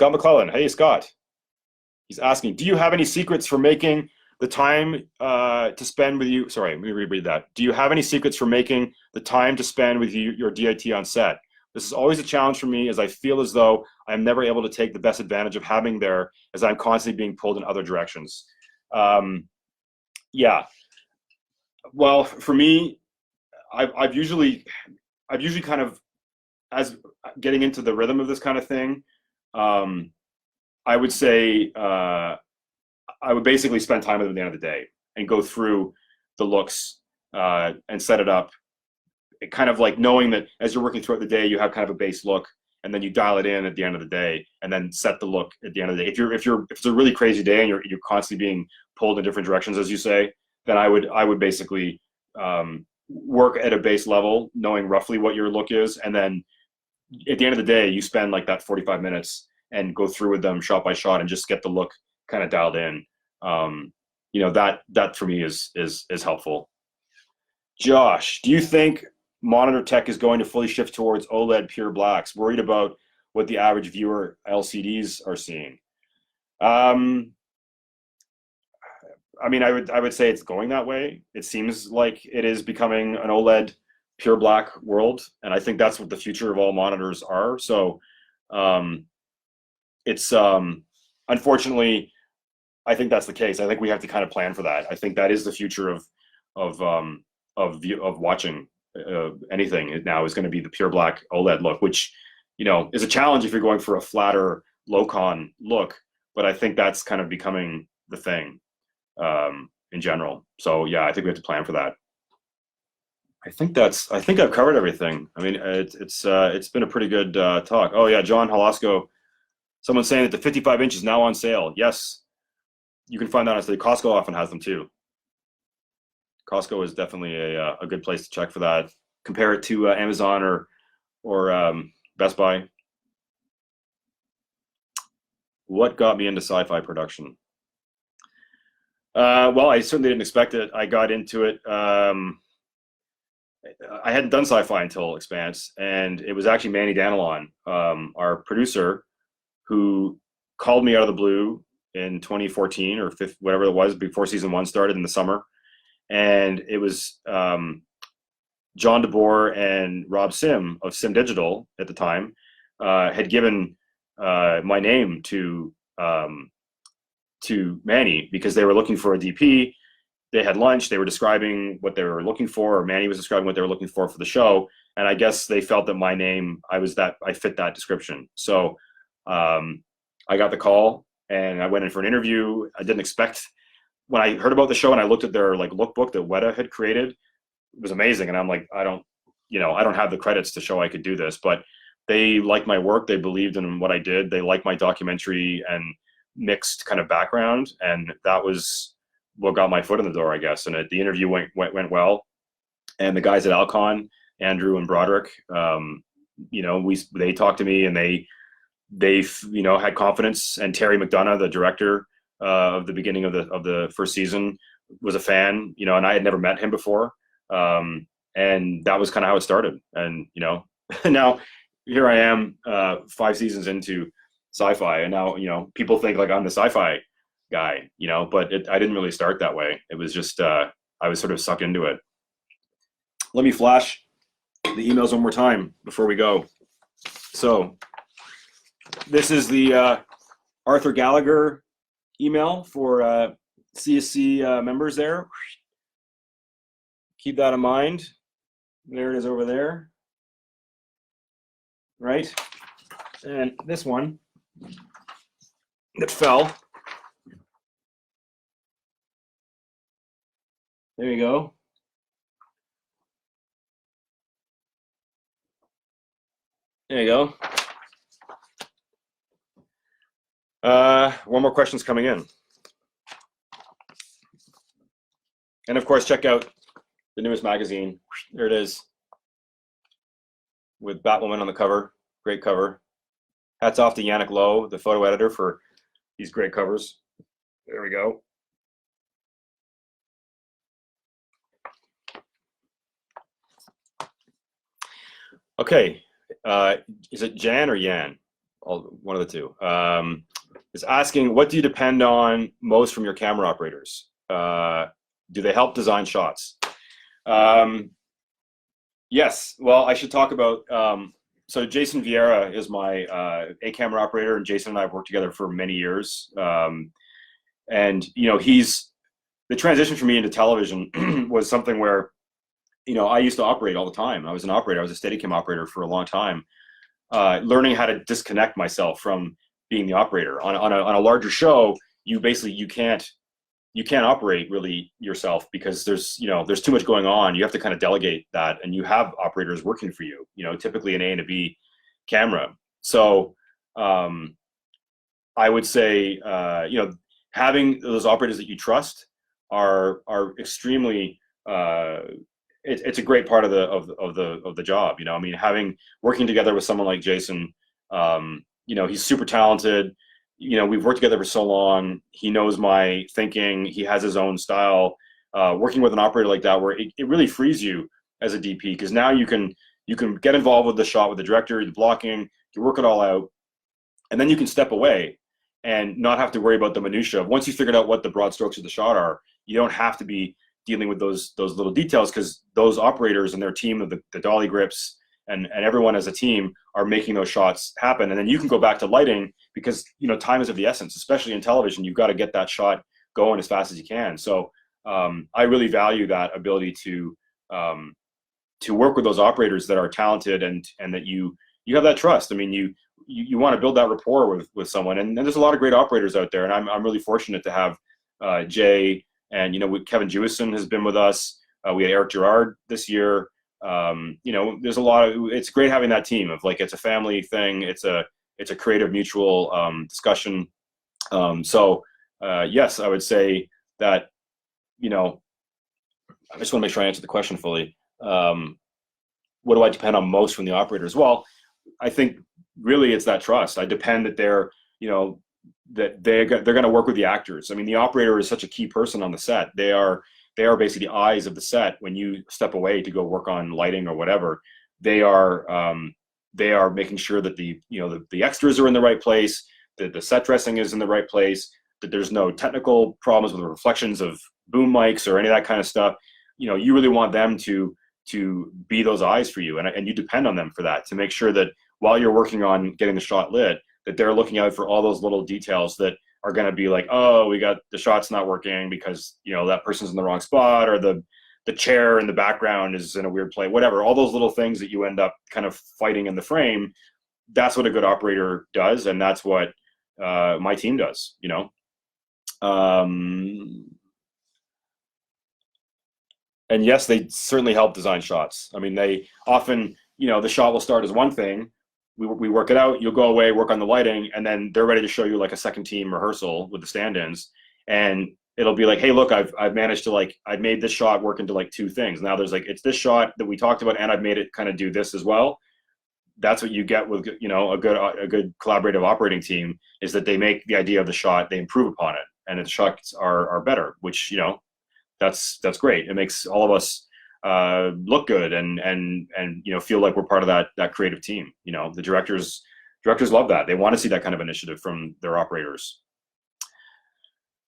A: McClellan. Hey, Scott. He's asking, do you have any secrets for making the time to spend with you? Sorry, let me reread that. Do you have any secrets for making the time to spend with your DIT on set? This is always a challenge for me as I feel as though I'm never able to take the best advantage of having there as I'm constantly being pulled in other directions. Yeah. Well, for me, I've usually kind of, as getting into the rhythm of this kind of thing, I would say I would basically spend time with them at the end of the day and go through the looks and set it up. It kind of like knowing that as you're working throughout the day, you have kind of a base look, and then you dial it in at the end of the day, and then set the look at the end of the day. If it's a really crazy day and you're constantly being pulled in different directions, as you say, then I would basically work at a base level, knowing roughly what your look is, and then at the end of the day, you spend like that 45 minutes and go through with them shot by shot and just get the look kind of dialed in. You know, that for me is helpful. Josh, do you think monitor tech is going to fully shift towards OLED pure blacks? Worried about what the average viewer LCDs are seeing? I mean, I would say it's going that way. It seems like it is becoming an OLED pure black world, and I think that's what the future of all monitors are. So it's unfortunately, I think that's the case. I think we have to kind of plan for that. I think that is the future of watching anything now is going to be the pure black OLED look, which, you know, is a challenge if you're going for a flatter low con look. But I think that's kind of becoming the thing in general. So yeah, I think we have to plan for that. I think I've covered everything. I mean, it's been a pretty good talk. Oh yeah, John Holosko. Someone's saying that the 55 inch is now on sale. Yes, you can find that on sale. Costco often has them too. Costco is definitely a good place to check for that. Compare it to Amazon or Best Buy. What got me into sci-fi production? Well, I certainly didn't expect it. I got into it. I hadn't done sci-fi until Expanse, and it was actually Manny Danilon, our producer, who called me out of the blue in 2014 or whatever it was before season 1 started in the summer. And it was John DeBoer and Rob Sim of Sim Digital at the time had given my name to Manny because they were looking for a DP. They had lunch. They were describing what they were looking for, or Manny was describing what they were looking for the show. And I guess they felt that my name, I fit that description. So I got the call and I went in for an interview. I didn't expect, when I heard about the show and I looked at their like lookbook that Weta had created, it was amazing. And I'm like, I don't have the credits to show I could do this, but they liked my work. They believed in what I did. They liked my documentary and mixed kind of background. And that was what got my foot in the door, I guess. And the interview went well. And the guys at Alcon, Andrew and Broderick, they talked to me and they had confidence. And Terry McDonough, the director of the beginning of the first season, was a fan, and I had never met him before. And that was kind of how it started. And, now here I am 5 seasons into sci-fi, and now, people think like I'm the sci-fi guy, but I didn't really start that way. It was just, I was sort of sucked into it. Let me flash the emails one more time before we go. So this is the Arthur Gallagher email for CSC members there. Keep that in mind. There it is over there. Right? And this one that fell. There you go. There you go. One more question's coming in. And of course, check out the newest magazine. There it is, with Batwoman on the cover. Great cover. Hats off to Yannick Lowe, the photo editor, for these great covers. There we go. Okay, is it Jan or Yan? One of the two. Is asking, what do you depend on most from your camera operators? Do they help design shots? Yes, well, I should talk about, so Jason Vieira is my A camera operator, and Jason and I have worked together for many years. And, you know, the transition for me into television was something where, you know, I used to operate all the time. I was an operator. I was a Steadicam operator for a long time, learning how to disconnect myself from being the operator. On a larger show, you can't operate really yourself, because there's too much going on. You have to kind of delegate that, and you have operators working for you, you know, typically an A and a B camera. So I would say, you know, having those operators that you trust are extremely, it's a great part of the job. You know, I mean, working together with someone like Jason, you know, he's super talented. You know, we've worked together for so long. He knows my thinking. He has his own style. Working with an operator like that, where it really frees you as a DP, because now you can get involved with the shot, with the director, the blocking, you work it all out, and then you can step away and not have to worry about the minutia. Once you figured out what the broad strokes of the shot are, you don't have to be dealing with those little details, because those operators and their team of the dolly grips and everyone as a team are making those shots happen. And then you can go back to lighting, because, you know, time is of the essence, especially in television. You've got to get that shot going as fast as you can. So I really value that ability to work with those operators that are talented, and that you have that trust. I mean, you want to build that rapport with someone, and there's a lot of great operators out there, and I'm really fortunate to have Jay, and, you know, Kevin Jewison has been with us. We had Eric Gerard this year. You know, there's a lot of, it's great having that team of, like, it's a family thing. It's a creative mutual discussion. So yes, I would say that, you know, I just want to make sure I answer the question fully. What do I depend on most from the operators? Well, I think really it's that trust. I depend that they're, you know, that they're going to work with the actors. I mean, the operator is such a key person on the set. They are basically the eyes of the set. When you step away to go work on lighting or whatever, they are making sure that the extras are in the right place, that the set dressing is in the right place, that there's no technical problems with the reflections of boom mics or any of that kind of stuff. You know, you really want them to be those eyes for you, and you depend on them for that, to make sure that while you're working on getting the shot lit, that they're looking out for all those little details that are going to be like, oh, we got the shot's not working because, you know, that person's in the wrong spot, or the chair in the background is in a weird place, whatever. All those little things that you end up kind of fighting in the frame, that's what a good operator does, and that's what my team does, you know. And yes, they certainly help design shots. I mean, they often, you know, the shot will start as one thing, we work it out, you'll go away, work on the lighting, and then they're ready to show you like a second team rehearsal with the stand-ins, and it'll be like, hey, look, I've managed to, like, I've made this shot work into like two things. Now there's like, it's this shot that we talked about, and I've made it kind of do this as well. That's what you get with, you know, a good collaborative operating team, is that they make the idea of the shot, they improve upon it, and the shots are better, which, you know, that's great. It makes all of us look good and you know, feel like we're part of that creative team. You know, the directors love that. They want to see that kind of initiative from their operators.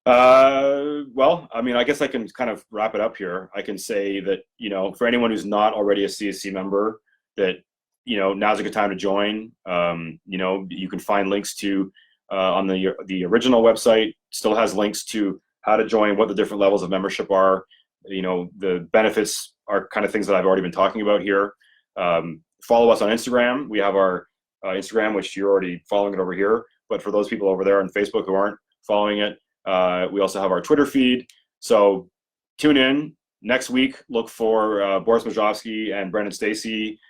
A: Well, I mean, I guess I can kind of wrap it up here. I can say that, you know, for anyone who's not already a CSC member, that, you know, now's a good time to join. You know, you can find links to on the original website, still has links to how to join, what the different levels of membership are. You know, the benefits are kind of things that I've already been talking about here. Follow us on Instagram. We have our Instagram, which you're already following it over here. But for those people over there on Facebook who aren't following it, we also have our Twitter feed. So tune in next week. Look for Boris Majovsky and Brendan Stacy.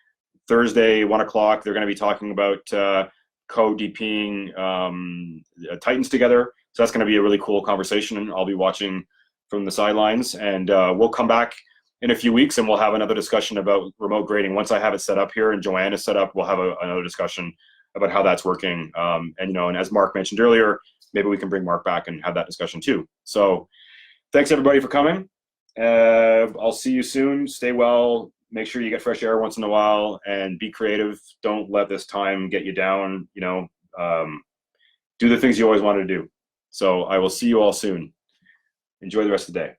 A: Thursday, 1 o'clock. They're going to be talking about co-DPing Titans together. So that's going to be a really cool conversation, and I'll be watching from the sidelines. And we'll come back in a few weeks, and we'll have another discussion about remote grading. Once I have it set up here and Joanne is set up, we'll have another discussion about how that's working. And and as Mark mentioned earlier, maybe we can bring Mark back and have that discussion too. So thanks everybody for coming. I'll see you soon. Stay well. Make sure you get fresh air once in a while, and be creative. Don't let this time get you down. Do the things you always wanted to do. So I will see you all soon. Enjoy the rest of the day.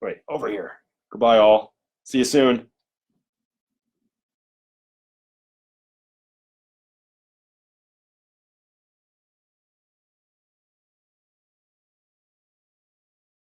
A: Wait, over here. Goodbye, all. See you soon.